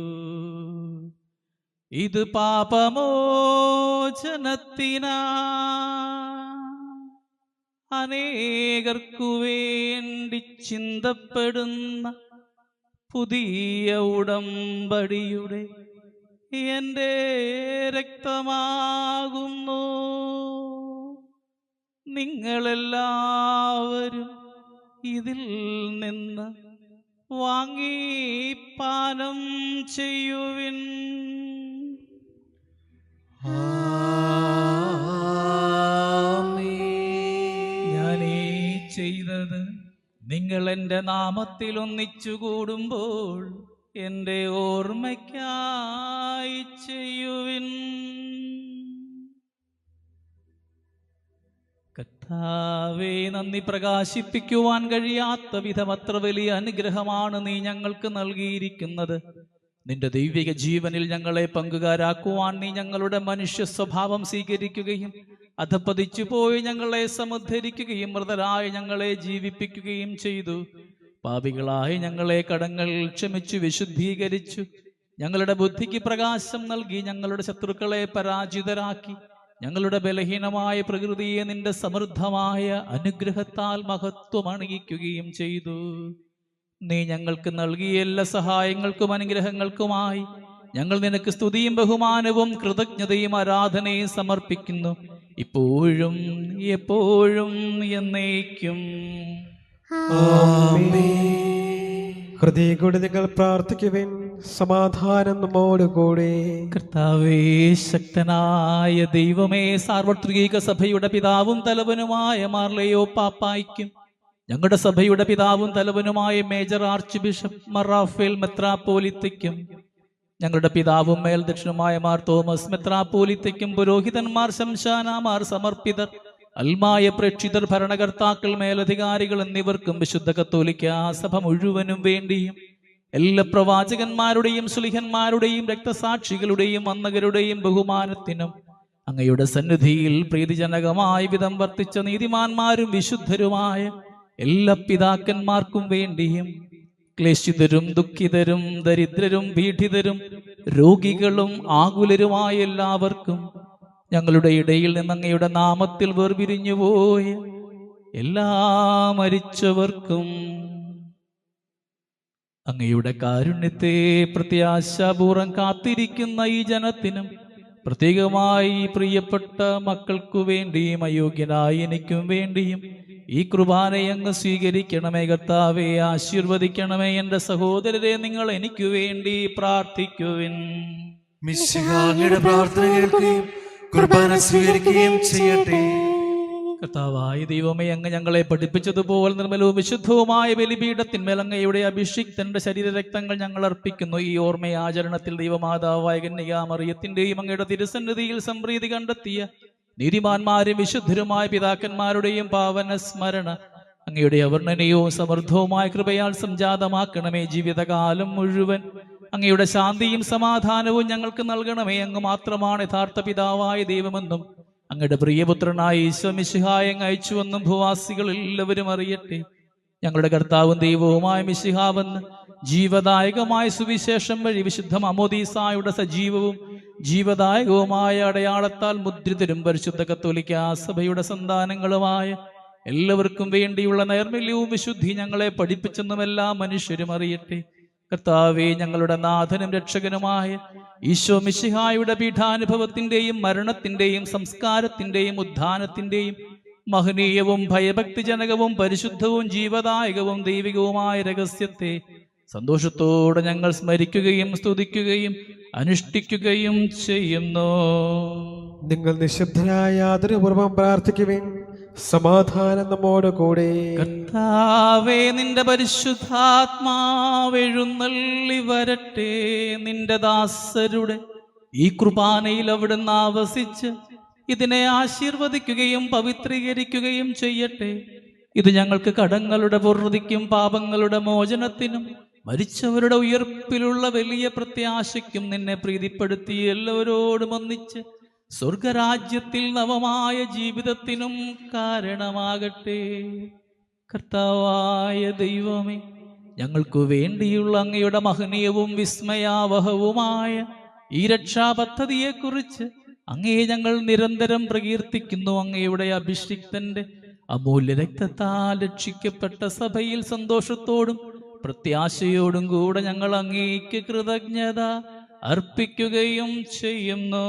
ഇത് പാപമോചനത്തിനാ അനേകർക്കു വേണ്ടി ചിന്തപ്പെടുന്ന പുതിയ ഉടമ്പടിയുടെ എൻ്റെ രക്തമാകുന്നു. നിങ്ങളെല്ലാവരും ഇതിൽ നിന്ന് വാങ്ങി പാനം ചെയ്യുവിൻ. ഞാനീ ചെയ്തത് നിങ്ങൾ എൻ്റെ നാമത്തിൽ ഒന്നിച്ചു കൂടുമ്പോൾ എൻ്റെ ഓർമ്മയ്ക്കായി ചെയ്യുവിൻ. കർത്താവേ, നന്ദി പ്രകാശിപ്പിക്കുവാൻ കഴിയാത്ത വിധം അത്ര വലിയ അനുഗ്രഹമാണ് നീ ഞങ്ങൾക്ക് നൽകിയിരിക്കുന്നത്. നിന്റെ ദൈവിക ജീവനിൽ ഞങ്ങളെ പങ്കുകാരാക്കുവാൻ നീ ഞങ്ങളുടെ മനുഷ്യ സ്വഭാവം സ്വീകരിക്കുകയും അധപ്പതിച്ചു പോയി ഞങ്ങളെ സമുദ്ധരിക്കുകയും മൃതരായി ഞങ്ങളെ ജീവിപ്പിക്കുകയും ചെയ്തു. പാപികളായി ഞങ്ങളെ കടങ്ങൾ ക്ഷമിച്ചു വിശുദ്ധീകരിച്ചു. ഞങ്ങളുടെ ബുദ്ധിക്ക് പ്രകാശം നൽകി ഞങ്ങളുടെ ശത്രുക്കളെ പരാജിതരാക്കി ഞങ്ങളുടെ ബലഹീനമായ പ്രകൃതിയെ നിന്റെ സമൃദ്ധമായ അനുഗ്രഹത്താൽ മഹത്വമണിയിക്കുകയും ചെയ്തു. നീ ഞങ്ങൾക്ക് നൽകിയ എല്ലാ സഹായങ്ങൾക്കും അനുഗ്രഹങ്ങൾക്കുമായി ഞങ്ങൾ നിനക്ക് സ്തുതിയും ബഹുമാനവും കൃതജ്ഞതയും ആരാധനയും സമർപ്പിക്കുന്നു, ഇപ്പോഴും എപ്പോഴും എന്നേക്കും. ഹൃദയം കൊണ്ട് നിങ്ങൾ പ്രാർത്ഥിക്കുവിൻ. സമാധാനം നമ്മോടുകൂടെ. കർത്താവേ, ശക്തനായ ദൈവമേ, സാർവത്രിക സഭയുടെ പിതാവും തലവനുമായ മാർലയോ പാപ്പായ്ക്കും ഞങ്ങളുടെ സഭയുടെ പിതാവും തലവനുമായ മേജർ ആർച്ച് ബിഷപ്പ് മറാഫേൽ മെത്രാപ്പോലിത്തയ്ക്കും ഞങ്ങളുടെ പിതാവും മേൽദക്ഷിണുമായ മാർ തോമസ് മെത്രാപ്പോലിത്തയ്ക്കും പുരോഹിതന്മാർ, ശംശാനമാർ, സമർപ്പിതർ, അൽമായ പ്രേക്ഷിതർ, ഭരണകർത്താക്കൾ, മേലധികാരികൾ എന്നിവർക്കും വിശുദ്ധ കത്തോലിക്കാ സഭ മുഴുവനും വേണ്ടിയും എല്ലാ പ്രവാചകന്മാരുടെയും ശ്ലീഹന്മാരുടെയും രക്തസാക്ഷികളുടെയും വന്ദകരുടെയും ബഹുമാനത്തിനും അങ്ങയുടെ സന്നിധിയിൽ പ്രീതിജനകമായ വിധം വർത്തിച്ച നീതിമാന്മാരും വിശുദ്ധരുമായ എല്ലാ പിതാക്കന്മാർക്കും വേണ്ടിയും ക്ലേശിതരും ദുഃഖിതരും ദരിദ്രരും പീഡിതരും രോഗികളും ആകുലരുമായ എല്ലാവർക്കും ഞങ്ങളുടെ ഇടയിൽ നിന്ന് അങ്ങയുടെ നാമത്തിൽ വേർപിരിഞ്ഞുപോയ എല്ലാ മരിച്ചവർക്കും അങ്ങയുടെ കാരുണ്യത്തെ പ്രത്യാശാപൂർവം കാത്തിരിക്കുന്ന ഈ ജനത്തിനും പ്രത്യേകമായി പ്രിയപ്പെട്ട മക്കൾക്കു വേണ്ടിയും അയോഗ്യനായി എനിക്കും വേണ്ടിയും ഈ കുർബാനയെ അങ്ങ് സ്വീകരിക്കണമേ. കർത്താവേ, ആശീർവദിക്കണമേ. എൻ്റെ സഹോദരരെ, നിങ്ങൾ എനിക്ക് വേണ്ടി പ്രാർത്ഥിക്കുവിൻ. മിശിഹാ അങ്ങയുടെ പ്രാർത്ഥന കേൾക്കുകയും കുർബാന സ്വീകരിക്കുകയും ചെയ്യട്ടെ. കർത്താവായ ദൈവമേ, അങ്ങ് ഞങ്ങളെ പഠിപ്പിച്ചതുപോലെ നിർമ്മലവും വിശുദ്ധവുമായ ബലിപീഠത്തിന്മേൽ അങ്ങയുടെ അഭിഷിക്തന്റെ ശരീരരക്തങ്ങൾ ഞങ്ങൾ അർപ്പിക്കുന്നു. ഈ ഓർമ്മയാചരണത്തിൽ ദൈവമാതാവായ കന്യകാമറിയത്തിന്റെയും അങ്ങയുടെ തിരുസന്നിധിയിൽ സംപ്രീതി കണ്ടെത്തിയ നീതിമാന്മാരും വിശുദ്ധരുമായ പിതാക്കന്മാരുടെയും പാവന സ്മരണ അങ്ങയുടെ അവർണ്ണനീയവും സമൃദ്ധവുമായ കൃപയാൽ സംജാതമാക്കണമേ. ജീവിതകാലം മുഴുവൻ അങ്ങയുടെ ശാന്തിയും സമാധാനവും ഞങ്ങൾക്ക് നൽകണമേ. അങ്ങ് മാത്രമാണ് യഥാർത്ഥ പിതാവായ ദൈവമെന്നും അങ്ങയുടെ പ്രിയപുത്രനായ ഈശോ മിശിഹായെ അങ്ങ് അയച്ചുവെന്നും ഭൂവാസികൾ എല്ലാവരും അറിയട്ടെ. ഞങ്ങളുടെ കർത്താവും ദൈവവുമായ മിശിഹാവെന്ന് ജീവദായകമായ സുവിശേഷം വഴി വിശുദ്ധ മാമോദീസായുടെ സജീവവും ജീവദായകവുമായ അടയാളത്താൽ മുദ്രിതരും പരിശുദ്ധ കത്തോലിക്കാ സഭയുടെ സന്താനങ്ങളുമായ എല്ലാവർക്കും വേണ്ടിയുള്ള നൈർമല്യവും വിശുദ്ധി ഞങ്ങളെ പഠിപ്പിച്ചെന്നും എല്ലാ മനുഷ്യരും അറിയട്ടെ. കർത്താവേ, ഞങ്ങളുടെ നാഥനും രക്ഷകനുമായ ഈശോ മിശിഹായുടെ പീഠാനുഭവത്തിന്റെയും മരണത്തിന്റെയും സംസ്കാരത്തിന്റെയും ഉത്ഥാനത്തിന്റെയും മഹനീയവും ഭയഭക്തിജനകവും പരിശുദ്ധവും ജീവദായകവും ദൈവികവുമായ രഹസ്യത്തെ സന്തോഷത്തോടെ ഞങ്ങൾ സ്മരിക്കുകയും സ്തുതിക്കുകയും അനുഷ്ഠിക്കുകയും ചെയ്യുന്നു. നിങ്ങൾ നിശബ്ദരായ ആദരപൂർവ്വം പ്രാർത്ഥിക്കുവിൻ. സമാധാനം നമ്മോട് കൂടെ. കർത്താവേ, നിന്റെ പരിശുദ്ധാത്മാവെഴുന്നള്ളി വരട്ടെ. നിന്റെ ദാസരുടെ ഈ കുർബാനയിൽ അവിടുന്ന് ആവസിച്ച് ഇതിനെ ആശീർവദിക്കുകയും പവിത്രീകരിക്കുകയും ചെയ്യട്ടെ. ഇത് ഞങ്ങൾക്ക് കടങ്ങളുടെ പൂർത്തിക്കും പാപങ്ങളുടെ മോചനത്തിനും മരിച്ചവരുടെ ഉയർപ്പിലുള്ള വലിയ പ്രത്യാശയ്ക്കും നിന്നെ പ്രീതിപ്പെടുത്തി എല്ലാവരോടും ഒന്നിച്ച് സ്വർഗരാജ്യത്തിൽ നവമായ ജീവിതത്തിനും കാരണമാകട്ടെ. കർത്താവായ ദൈവമേ, ഞങ്ങൾക്കു വേണ്ടിയുള്ള അങ്ങയുടെ മഹനീയവും വിസ്മയാവഹവുമായ ഈ രക്ഷാപദ്ധതിയെക്കുറിച്ച് അങ്ങയെ ഞങ്ങൾ നിരന്തരം പ്രകീർത്തിക്കുന്നു. അങ്ങയുടെ അഭിഷിക്തന്റെ അമൂല്യ രക്തത്താൽ രക്ഷിക്കപ്പെട്ട സഭയിൽ സന്തോഷത്തോടും പ്രത്യാശയോടും കൂടെ ഞങ്ങൾ അങ്ങേക്ക് കൃതജ്ഞത അർപ്പിക്കുകയും ചെയ്യുന്നു.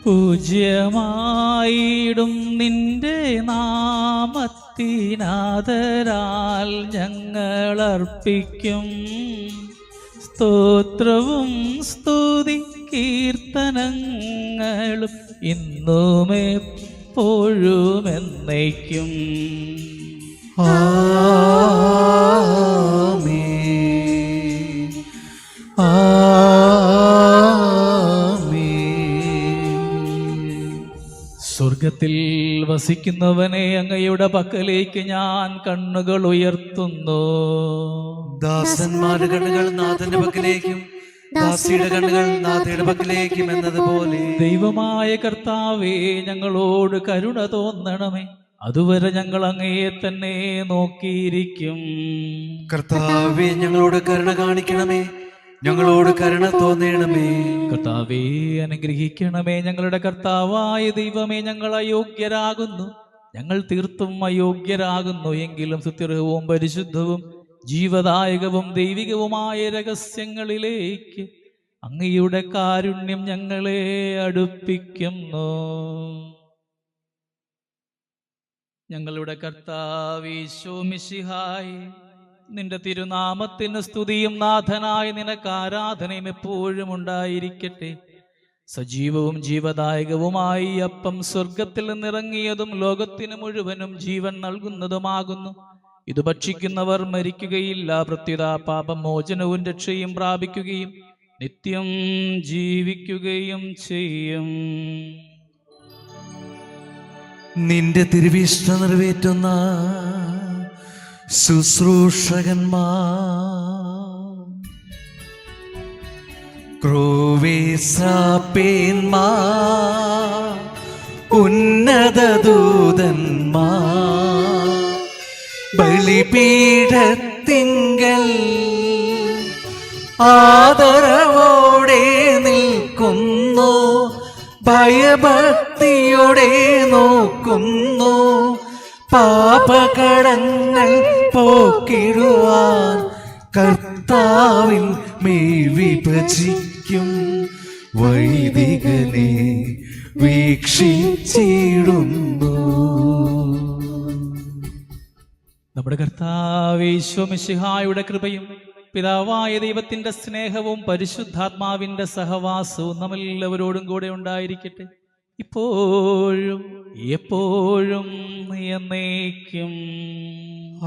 പൂജ്യമായിടും നിന്റെ നാമത്തിനാദരാൽ ഞങ്ങൾ അർപ്പിക്കും സ്തോത്രവും സ്തുതി കീർത്തനങ്ങളും ഇന്നും എപ്പോഴും എന്നേക്കും. ആമേൻ. സ്വർഗത്തിൽ വസിക്കുന്നവനെ അങ്ങയുടെ പക്കലേക്ക് ഞാൻ കണ്ണുകൾ ഉയർത്തുന്നു. ദാസന്മാരുടെ കണ്ണുകൾ നാഥന്റെ പക്കലേക്കും ദാസിയുടെ കണ്ണുകൾ നാഥയുടെ പക്കലേക്കും എന്നതുപോലെ ദൈവമായ കർത്താവേ, ഞങ്ങളോട് കരുണ തോന്നണമേ. അതുവരെ ഞങ്ങൾ അങ്ങയെ തന്നെ നോക്കിയിരിക്കും. കർത്താവേ, ഞങ്ങളോട് കരുണ കാണിക്കണമേ. ഞങ്ങളോട് കരുണ തോന്നണമേ. കർത്താവേ, അനുഗ്രഹിക്കണമേ. ഞങ്ങളുടെ കർത്താവായ ദൈവമേ, ഞങ്ങൾ അയോഗ്യരാകുന്നു. ഞങ്ങൾ തീർത്തും അയോഗ്യരാകുന്നു. എങ്കിലും സുത്യർഹവും പരിശുദ്ധവും ജീവദായകവും ദൈവികവുമായ രഹസ്യങ്ങളിലേക്ക് അങ്ങയുടെ കാരുണ്യം ഞങ്ങളെ അടുപ്പിക്കുന്നു. ഞങ്ങളുടെ കർത്താവീശോ മിശിഹായി, നിന്റെ തിരുനാമത്തിന് സ്തുതിയും നാഥനായ നിനക്ക് ആരാധനയും എപ്പോഴും ഉണ്ടായിരിക്കട്ടെ. സജീവവും ജീവദായകവുമായി അപ്പം സ്വർഗത്തിൽ നിന്നിറങ്ങിയതും ലോകത്തിന് മുഴുവനും ജീവൻ നൽകുന്നതുമാകുന്നു. ഇത് ഭക്ഷിക്കുന്നവർ മരിക്കുകയില്ല, പ്രത്യുത പാപമോചനവും രക്ഷയും പ്രാപിക്കുകയും നിത്യം ജീവിക്കുകയും ചെയ്യും. നിന്റെ തിരുവിഷ്ട നിറവേറ്റുന്ന ശുശ്രൂഷകന്മാർ, ക്രൂവേശ്രാപ്പേന്മാർ, ഉന്നത ദൂതന്മാർ ബലിപീഠത്തിങ്കൽ ആദരവോടെ നിൽക്കുന്നു, ഭയഭക്തിയോടെ നോക്കുന്നു. പാപകടങ്ങൾ പോക്കിടുവാൻ കർത്താവിൻ മേൽ വിഭജിക്കും വൈദികനെ വീക്ഷിച്ചിടുന്നു. നമ്മുടെ കർത്താവീശോ മിശിഹായുടെ കൃപയും പിതാവായ ദൈവത്തിന്റെ സ്നേഹവും പരിശുദ്ധാത്മാവിന്റെ സഹവാസവും നമ്മളെല്ലാവരോടും കൂടെ ഉണ്ടായിരിക്കട്ടെ, ഇപ്പോഴും എപ്പോഴും എന്നേക്കും.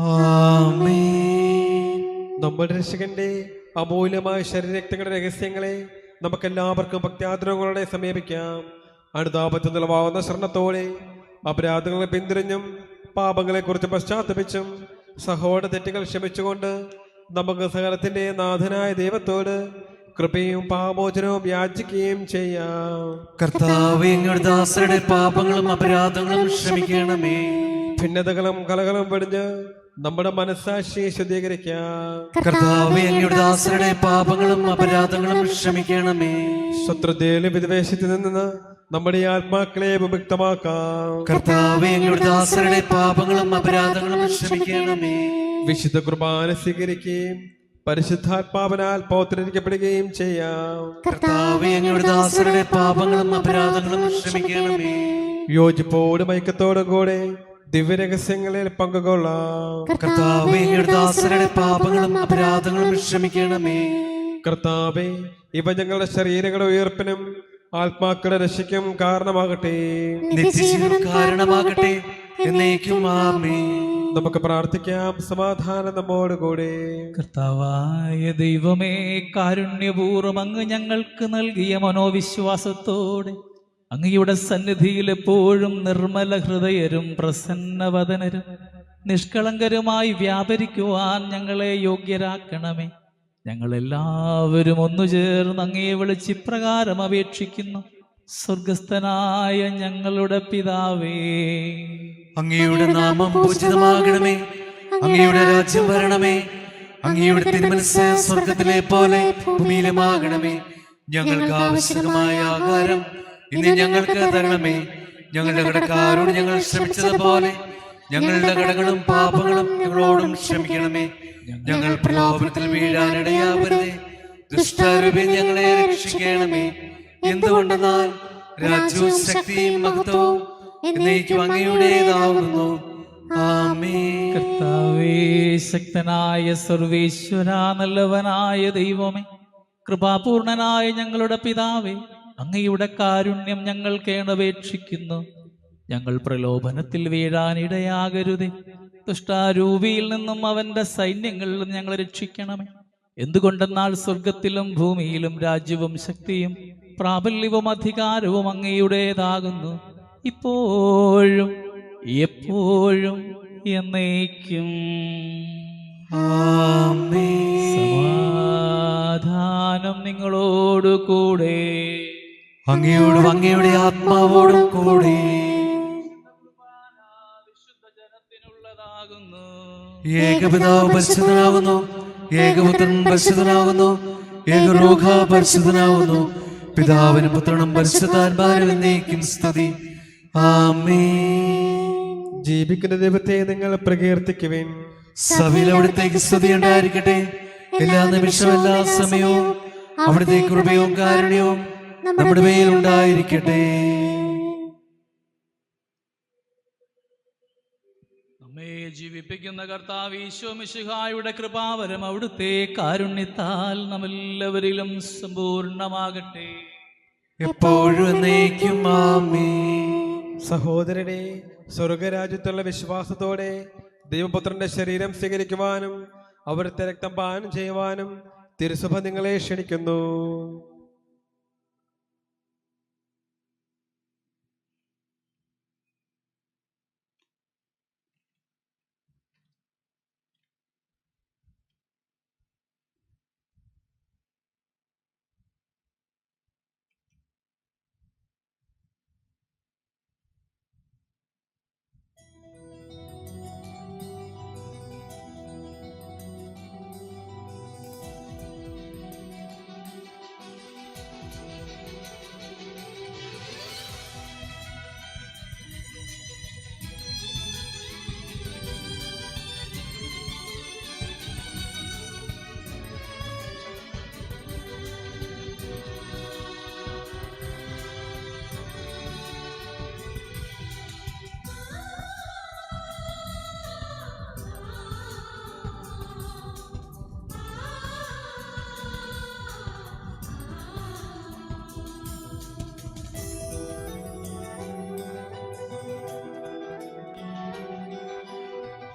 ആമേൻ. നമ്മുടെ രക്ഷകന്റെ അമൂല്യമായ ശരീരരക്തങ്ങളുടെ രഹസ്യങ്ങളെ നമുക്കെല്ലാവർക്കും ഭക്ത്യാദരങ്ങളോടെ സമീപിക്കാം. അനുതാപത്തിലുളവാകുന്ന ശരണത്തോടെ അപരാധങ്ങളെ പിന്തിരിഞ്ഞും പാപങ്ങളെക്കുറിച്ച് പശ്ചാത്തപിച്ചും സഹോദര തെറ്റുകൾ ക്ഷമിച്ചുകൊണ്ട് നമുക്ക് സകലത്തിന്റെ നാഥനായ ദൈവത്തോട് കൃപയും പാപമോചനവും യാചിക്കുകയും ചെയ്യാം. കർത്താവേ, അങ്ങയുടെ ദാസരുടെ പാപങ്ങളും അപരാധങ്ങളും ക്ഷമിക്കണമേ. ഭിന്നതകളും കലകളും വെടിഞ്ഞ് നമ്മുടെ മനസ്സാക്ഷിയെ ശുദ്ധീകരിക്കാം. കർത്താവേ, അങ്ങയുടെ ദാസരുടെ പാപങ്ങളും അപരാധങ്ങളും ക്ഷമിക്കണമേ. ശത്രുതയിലും വിദ്വേഷത്തിൽ നിന്ന് നമ്മുടെ ആത്മാക്കളെ വിമുക്തമാക്കാം. കർത്താവേ, അങ്ങയുടെ ദാസരുടെ പാപങ്ങളും അപരാധങ്ങളും ക്ഷമിക്കണമേ. വിശുദ്ധ കുർബാന സ്വീകരിക്കുകയും പരിശുദ്ധാത്മാവിനാൽ പൗത്രീകരിക്കപ്പെടുകയും ചെയ്യാം. കർത്താവേ, അങ്ങയുടെ ദാസരുടെ പാപങ്ങളും അപരാധങ്ങളും ക്ഷമിക്കണമേ. യോജിപ്പോടും ഐക്യത്തോടും കൂടെ ദിവ്യരഹസ്യങ്ങളിൽ പങ്കുകൊള്ളാം. കർത്താവേ, അങ്ങയുടെ ദാസരുടെ പാപങ്ങളും അപരാധങ്ങളും ക്ഷമിക്കണമേ. കർത്താവേ, ഇവ ഞങ്ങളുടെ ശരീരങ്ങളുടെ ഉയർപ്പിനും ആത്മാക്കളുടെ രക്ഷയ്ക്കും കാരണമാകട്ടെ. നിത്യജീവനും കാരണമാകട്ടെ. എന്നേക്കും ആമേൻ. നമുക്ക് പ്രാർത്ഥിക്കാം. സമാധാനം നമ്മോടുകൂടെ. കർത്താവായ ദൈവമേ, കാരുണ്യപൂർവ്വം അങ്ങ് ഞങ്ങൾക്ക് നൽകിയ മനോവിശ്വാസത്തോടെ അങ്ങയുടെ സന്നിധിയിൽ എപ്പോഴും നിർമ്മല ഹൃദയരും പ്രസന്നവദനരും നിഷ്കളങ്കരുമായി വ്യാപരിക്കുവാൻ ഞങ്ങളെ യോഗ്യരാക്കണമേ. ഞങ്ങളെല്ലാവരും ഒന്നുചേർന്ന് അങ്ങയെ വിളിച്ച് ഇപ്രകാരം അപേക്ഷിക്കുന്നു. സ്വർഗസ്ഥനായ ഞങ്ങളുടെ പിതാവേ, അങ്ങയുടെ നാമം പൂജിതമാകണമേ. അങ്ങയുടെ രാജ്യം വരണമേ. അങ്ങയുടെ തിരുമനസ്സ് സ്വർഗത്തിലെ പോലെ ഭൂമിയിലുമാകണമേ. ഞങ്ങൾക്ക് ആവശ്യമായ ആഹാരം ഇന്ന് ഞങ്ങൾക്ക് തരണമേ. ഞങ്ങളുടെ കടക്കാരോട് ഞങ്ങൾ ക്ഷമിച്ചതുപോലെ ഞങ്ങളുടെ കടകളും പാപങ്ങളും ഞങ്ങളോടും ക്ഷമിക്കണമേ. ഞങ്ങൾ പ്രലോഭനത്തിൽ വീഴാനിടയാവരുതേ. ദുഷ്ടാരൂപി ഞങ്ങളെ രക്ഷിക്കണമേ. എന്തുകൊണ്ടെന്നാൽ രാജ്യവും ശക്തിയും മഹത്വവും എന്നേക്കും അങ്ങയുടേതാകുന്നു. ആമേൻ. കർത്താവേ, ശക്തനായ സർവേശ്വര, നല്ലവനായ ദൈവമേ, കൃപാപൂർണനായ ഞങ്ങളുടെ പിതാവേ, അങ്ങയുടെ കാരുണ്യം ഞങ്ങൾ കേണപേക്ഷിക്കുന്നു. ഞങ്ങൾ പ്രലോഭനത്തിൽ വീഴാനിടയാകരുതേ. ദുഷ്ടാരൂപിയിൽ നിന്നും അവന്റെ സൈന്യങ്ങളിൽ നിന്ന് ഞങ്ങളെ രക്ഷിക്കണമേ. എന്തുകൊണ്ടെന്നാൽ സ്വർഗത്തിലും ഭൂമിയിലും രാജ്യവും ശക്തിയും പ്രാബല്യവും അധികാരവും അങ്ങയുടേതാകുന്നു, ഇപ്പോഴും എപ്പോഴും എന്നേക്കും. സമാധാനം നിങ്ങളോടു കൂടെ. അങ്ങയോടും അങ്ങയുടെ ആത്മാവോടും കൂടെ. ഏകപിതാവ് പരിശുദ്ധനാകുന്നു. ഏകപുത്രൻ പരിശുദ്ധനാകുന്നു. ഏകരൂഹ പരിശുദ്ധനാകുന്നു. പിതാവിനും പുത്രനും പരിശുദ്ധാത്മാവിനും എന്നേക്കും സ്തുതി. ആമേൻ. ജീവിക്കുന്ന ദൈവത്തെ നിങ്ങൾ പ്രകീർത്തിക്കുവിൻ. സഭയിൽ അവിടുത്തേക്ക് സ്തുതി ഉണ്ടായിരിക്കട്ടെ. എല്ലാ നിമിഷവും എല്ലാ സമയവും അവിടുത്തെ കൃപയും കാരുണ്യവും നമ്മുടെ മേലുണ്ടായിരിക്കട്ടെ. നമ്മെ ജീവിപ്പിക്കുന്ന കർത്താവ് ഈശോ മിശിഹായുടെ കൃപാവരം അവിടുത്തെ കാരുണ്യത്താൽ നമ്മെല്ലാവരിലും സമ്പൂർണ്ണമാകട്ടെ. എപ്പോഴും എന്നേക്കും ആമേൻ. സഹോദരനെ, സ്വർഗരാജ്യത്തുള്ള വിശ്വാസത്തോടെ ദൈവപുത്രന്റെ ശരീരം സ്വീകരിക്കുവാനും അവിടുത്തെ രക്തം പാനം ചെയ്യുവാനും തിരുസഭ നിങ്ങളെ ക്ഷണിക്കുന്നു.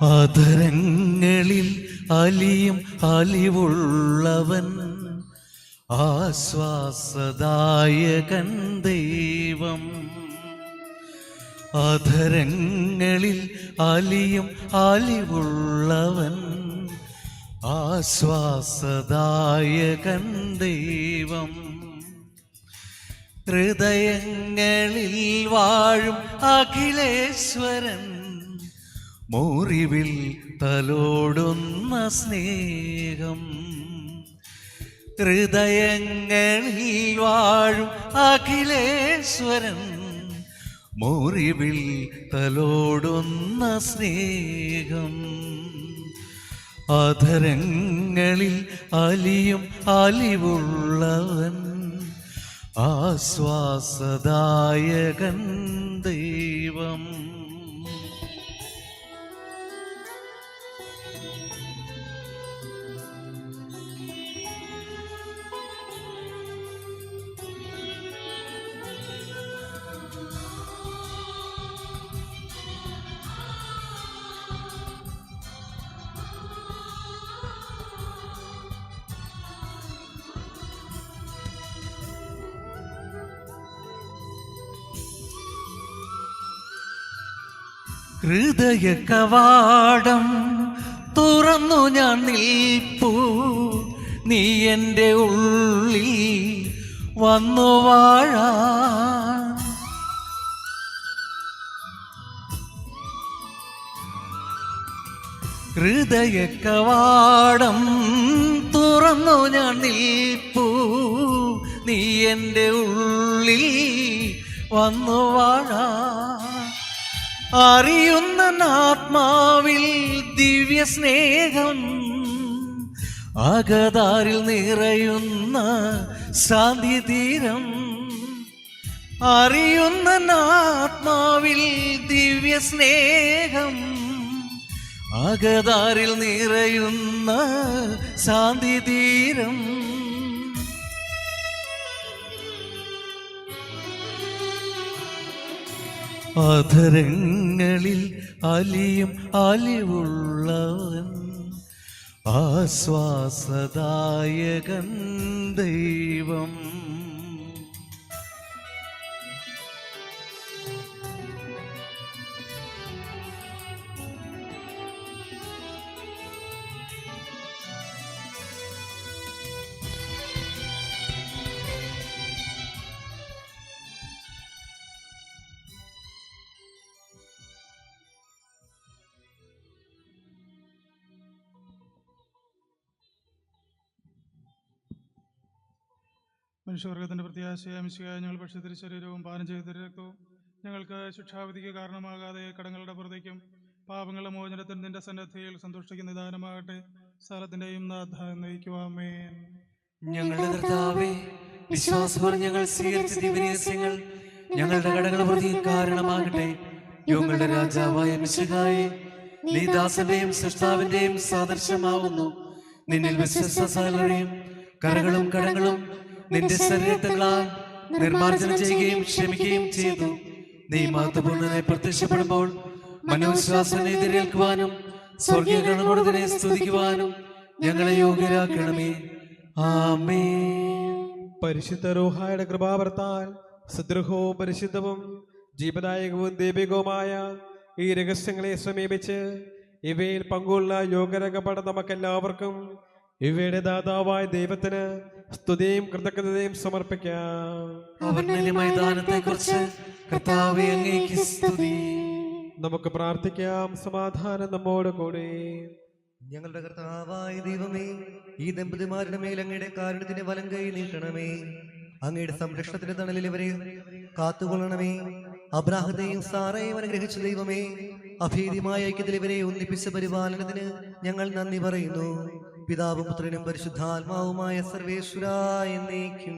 അധരങ്ങളിൽ അലിയും അലിവുള്ളവൻ ആശ്വാസദായകൻ ദൈവം. അധരങ്ങളിൽ അലിയും അലിവുള്ളവൻ ആശ്വാസദായകൻ ദൈവം. ഹൃദയങ്ങളിൽ വാഴും അഖിലേശ്വരൻ മുറിവിൽ തലോടുന്ന സ്നേഹം. ഹൃദയങ്ങളിൽ വാഴും അഖിലേശ്വരൻ മുറിവിൽ തലോടുന്ന സ്നേഹം. അധരങ്ങളിൽ അലിയും അലിവുള്ളവൻ ആശ്വാസദായകൻ ദൈവം. ഹൃദയ കവാടം തുറന്നു ഞാൻ നിൽപ്പൂ, നീ എൻ്റെ ഉള്ളിൽ വന്നു വാഴാൻ. ഹൃദയ കവാടം തുറന്നു ഞാൻ നിൽപ്പൂ, നീ എൻ്റെ ഉള്ളിൽ വന്നു വാഴാൻ. അറിയുന്ന ആത്മാവിൽ ദിവ്യ സ്നേഹം, അകതാരിൽ നിറയുന്ന ശാന്തി തീരം. അറിയുന്ന ആത്മാവിൽ ദിവ്യ സ്നേഹം, അകതാരിൽ നിറയുന്ന ശാന്തി തീരം. അധരങ്ങളിൽ അലിയും അലിവുള്ളവൻ ആശ്വാസദായകൻ ദൈവം. മനുഷ്യവർഗത്തിന്റെ പ്രത്യാശയായ മിശിഹായ ഞങ്ങൾ പക്ഷേ തിരുശരീരവും പാനം ചെയ്ത രക്തവും ഞങ്ങൾക്ക് ശിക്ഷാവിധിക്ക് കാരണമാകാതെ കടങ്ങളുടെ പുറത്തേക്കും പാപങ്ങളുടെ മോചനത്തിന് നിന്റെ സന്നദ്ധയിൽ സന്തോഷിക്കുന്ന ദാനമാകട്ടെ. സ്ഥലത്തിന്റെയും നാഥ നയിക്കുവാമേൻ. ഞങ്ങളുടെ കർത്താവേ, വിശ്വാസപൂർവ്വം ഞങ്ങൾ സ്വീകരിച്ച ദിവ്യരഹസ്യങ്ങൾ ഞങ്ങളുടെ കടങ്ങൾ പ്രതി കാരണമാകട്ടെ. യുഗങ്ങളുടെ രാജാവായ മിശിഹായേ, നീ ദാസന്റെയും സൃഷ്ടാവിന്റെയും സാദൃശ്യമാവുന്നു. നിന്നിൽ വിശ്വസ്ത സകലരെയും കരകളും കടങ്ങളും നിന്റെ ശരീരത്തിലാൽ നിർമ്മാർജ്ജനം ചെയ്യുകയും ക്ഷമിക്കുകയും ചെയ്തു. നീ മഹത്വപൂർണ്ണനായി പ്രത്യക്ഷപ്പെടുമ്പോൾ മനോവിശ്വാസം എതിരേൽക്കുവാനും സ്വർഗീയ ഗണങ്ങളോടതിനെ സ്തുതിക്കുവാനും ഞങ്ങളെ യോഗ്യരാക്കണമേ. ആമേൻ. പരിശുദ്ധ റൂഹായുടെ കൃപാവർത്താൽ സുദൃഢവും പരിശുദ്ധവും ജീവദായകവും ദൈവികവുമായ ഈ രഹസ്യങ്ങളെ സമീപിച്ച് ഇവയിൽ പങ്കുള്ള യോഗ്യരാക്കപ്പെട്ട നമുക്കെല്ലാവർക്കും ഇവയുടെ ദാതാവായ ദൈവത്തിന് സ്തുതിയും കൃതജ്ഞതയും സമർപ്പിക്കാം. മൈതാനത്തെക്കുറിച്ച് കർത്താവേ അങ്ങേക്ക് സ്തുതി. നമുക്ക് പ്രാർത്ഥിക്കാം. സമാധാനം നമ്മോട് കൂടി. ഞങ്ങളുടെ കർത്താവായ ദൈവമേ, ഈ ദമ്പതിമാരുടെ മേൽ അങ്ങയുടെ കാരുണ്യത്തിന്റെ വലം കൈ നീട്ടണമേ. അങ്ങയുടെ സംരക്ഷണത്തിന്റെ തണലിൽ ഇവരെ കാത്തുകൊള്ളണമേ. അബ്രാഹത്തെയും സാറയും അനുഗ്രഹിച്ച ദൈവമേ, അഭേദ്യമായ ഐക്യത്തിൽ ഇവരെ ഒന്നിപ്പിച്ച പരിപാലനത്തിന് ഞങ്ങൾ നന്ദി പറയുന്നു. പിതാവും പുത്രനും പരിശുദ്ധാത്മാവുമായ സർവേശ്വരാ എന്നേക്കും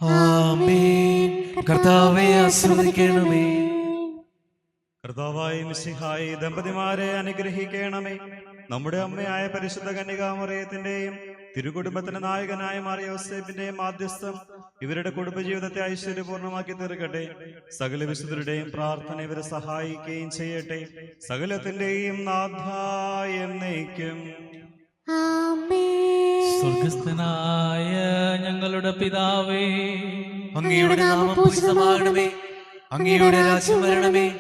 ആമേൻ. കർത്താവേ ആശീർവദിക്കണമേ. കർത്താവായ മിശിഹായി ദമ്പതിമാരെ അനുഗ്രഹിക്കണമേ. നമ്മുടെ അമ്മയായ പരിശുദ്ധ കന്യകാമറിയത്തിന്റെയും തിരുകുടുംബത്തിന്റെ നായകനായ മാറിയ യോസേഫിന്റെയും മാധ്യസ്ഥം ഇവരുടെ കുടുംബജീവിതത്തെ ഐശ്വര്യപൂർണ്ണമാക്കി തീർക്കട്ടെ. സകല വിശുദ്ധരുടെയും പ്രാർത്ഥന ഇവരെ സഹായിക്കുകയും ചെയ്യട്ടെ. സകലത്തിന്റെയും നാഥായ എന്നേക്കും. സ്വർഗസ്ഥനായ ഞങ്ങളുടെ പിതാവേ, അങ്ങയുടെ നാമം പൂജിതമാകണമേ. അങ്ങയുടെ രാജ്യം വരണമേ.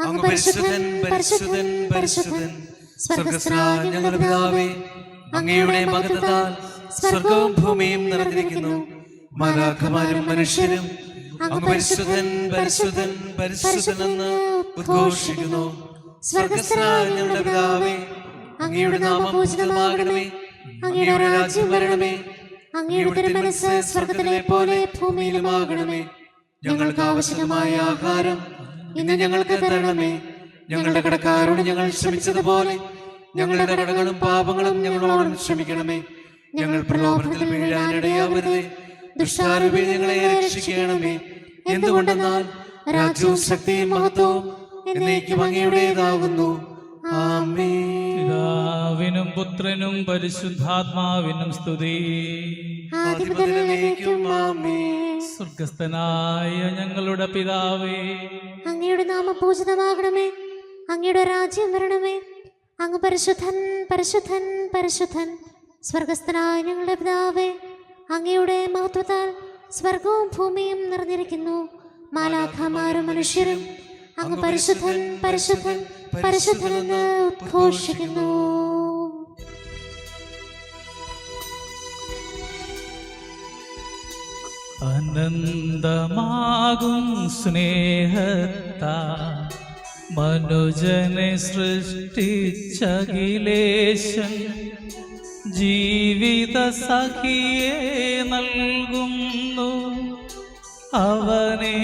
അങ്ങ് പരിശുദ്ധൻ പരിശുദ്ധൻ പരിശുദ്ധൻ. സ്വർഗസ്ഥനായ ഞങ്ങളുടെ പിതാവേ, അങ്ങയുടെ മഹത്വത്താൽ സ്വർഗവും ഭൂമിയും നിറഞ്ഞിരിക്കുന്നു. മാലാഖമാരും മനുഷ്യരും അങ്ങ് പരിശുദ്ധൻ പരിശുദ്ധൻ പരിശുദ്ധൻ എന്ന് ഉദ്ഘോഷിക്കുന്നു. സ്വർഗസ്ഥനായ ഞങ്ങളുടെ പിതാവേ, അങ്ങയുടെ നാമം പൂജിതമാകണമേ. അങ്ങയുടെ രാജ്യം വരണമേ. അങ്ങയുടെ തിരുമനസ്സ് സ്വർഗ്ഗത്തിലെ പോലെ ഭൂമിയിലുമാകണമേ. ഞങ്ങൾക്ക് ആവശ്യമായ ആഹാരം ഇന്ന് ഞങ്ങൾക്ക് തരണമേ. ഞങ്ങളുടെ കടക്കാരോട് ഞങ്ങൾ ക്ഷമിച്ചതുപോലെ ഞങ്ങളുടെ കടകളും പാപങ്ങളും ഞങ്ങളോട് ക്ഷമിക്കണമേ. ഞങ്ങൾ പ്രലോഭനത്തിൽ വീഴാനിടയാവരുതേ. ദുഷ്ടാരൂപിയിൽ ഞങ്ങളെ രക്ഷിക്കണമേ. എന്തുകൊണ്ടെന്നാൽ രാജ്യവും ശക്തിയും മഹത്വവും എന്നേക്കും അങ്ങയുടേതാകുന്നു. ആമേൻ. പിതാവിനും പുത്രനും പരിശുദ്ധാത്മാവിനും സ്തുതി. ആദിമുതലേക്കും ആമേൻ. സ്വർഗസ്ഥനായ ഞങ്ങളുടെ പിതാവേ, അങ്ങയുടെ നാമം പൂജിതമാകണമേ. അങ്ങയുടെ രാജ്യം വരണമേ. അങ്ങ് പരിശുദ്ധൻ പരിശുദ്ധൻ പരിശുദ്ധൻ. സ്വർഗസ്ഥനായ ഞങ്ങളുടെ പിതാവേ, അങ്ങയുടെ മഹത്വത്താൽ സ്വർഗവും ഭൂമിയും നിറഞ്ഞിരിക്കുന്നു. മാലാഖമാരും മനുഷ്യരും അങ്ങ് പരിശുദ്ധൻ പരിശുദ്ധൻ പരിശുദ്ധൻ എന്ന് ഉദ്ഘോഷിക്കുന്നു. അനന്തമാകും സ്നേഹത്താ മനുജനെ സൃഷ്ടിച്ചഖിലേശൻ ജീവിത സഖിയെ നൽകുന്നു. അവനെ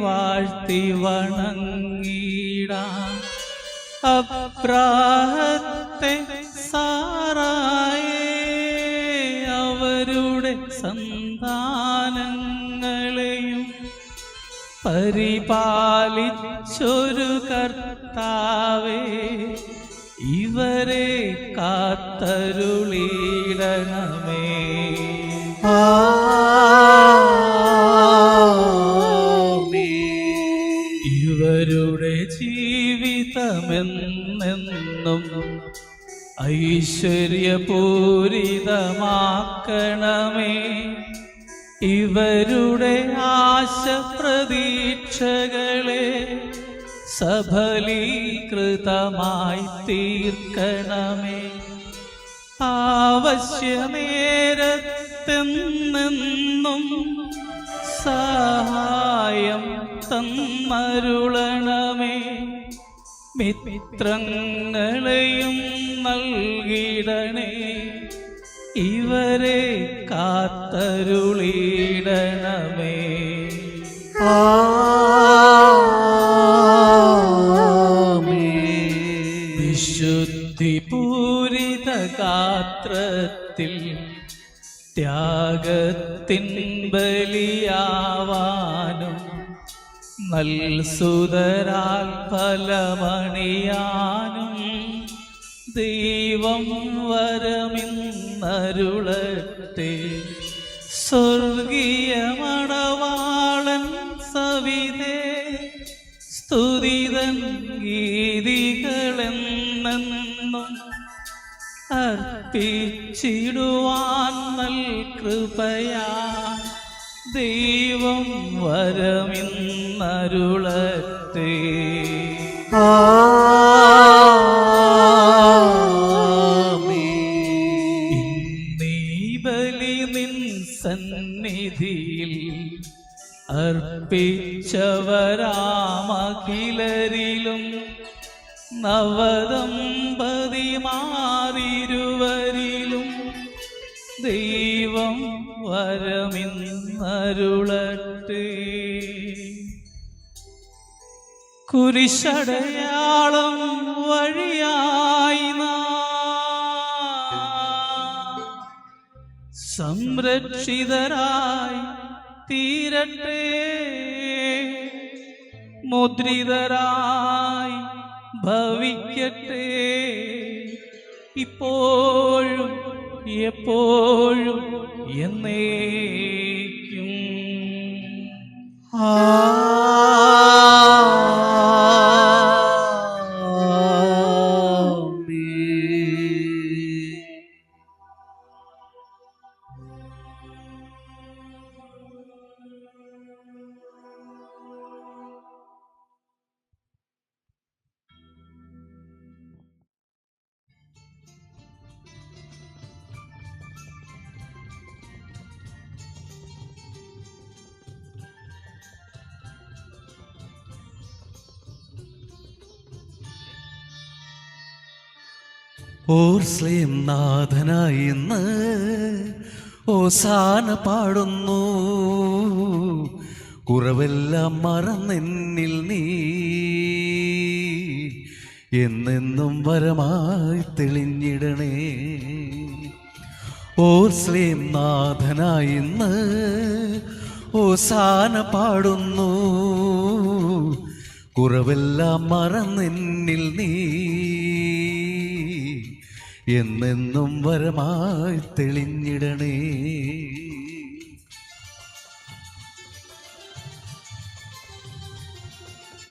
വാഴ്ത്തി വണങ്ങിടാൻ അബ്രാഹത്തെ സാറായെ അവരുടെ സന്താനങ്ങളെയും പരിപാലിച്ചൊരു കർത്താവേ, ഇവരെ കാത്തരുളിടണമേ. ഇവരുടെ ജീവിതമെന്നെന്നും ഐശ്വര്യപൂരിതമാക്കണമേ. ഇവരുടെ ആശ പ്രതീക്ഷകളെ സഫലീകൃതമായി തീർക്കണമേ. ആവശ്യമേരത്തെന്നെന്നും സഹായം തന്നരുളണമേ. മിത്രങ്ങളെയും നൽകിടണേ. ഇവരെ കാത്തരുളിടണമേ. വിശുദ്ധി പൂരിത ഗാത്രത്തിൽ ത്യാഗത്തിൻ ബലിയാവാനും നൽസുതരാൽ ഫലമണിയാനും ദൈവം വരമിന്നരുളട്ടെ. സ്വർഗീയ മണവാളൻ സവിധേ സ്തുതിതൻ ഗീതികളെന്നെന്നും അർപ്പിച്ചിടുവാൻ നൽ കൃപയാ ദൈവം വരമിന്നരുളട്ടെ. ഇന്നീ ബലി നിൻ സന്നിധിയിൽ അർപ്പിച്ചവരാമഖിലരിലും നവദമ്പതിമാരിരുവരിലും ദൈവം വരമിന്നരുളട്ടെ. കുരിശടയാളം വഴിയായി സംരക്ഷിതരായി തീരട്ടെ. മുദ്രിതരായി ഭവിക്കട്ടെ. ഇപ്പോഴും എപ്പോഴും എന്നേക്കും. ഓർസ്ലേം നാഥനായി ഇന്ന് ഓസാന പാടുന്നു. കുറവെല്ലാം മറന്നെന്നിൽ നീ എന്നെന്നും വരമായി തെളിഞ്ഞിടണേ. ഓർസ്ലേം നാഥനായി ഇന്ന് ഓസാന പാടുന്നു. കുറവെല്ലാം മറന്നെന്നിൽ നീ എന്നെന്നും വരമായി തെളിഞ്ഞിടണേ.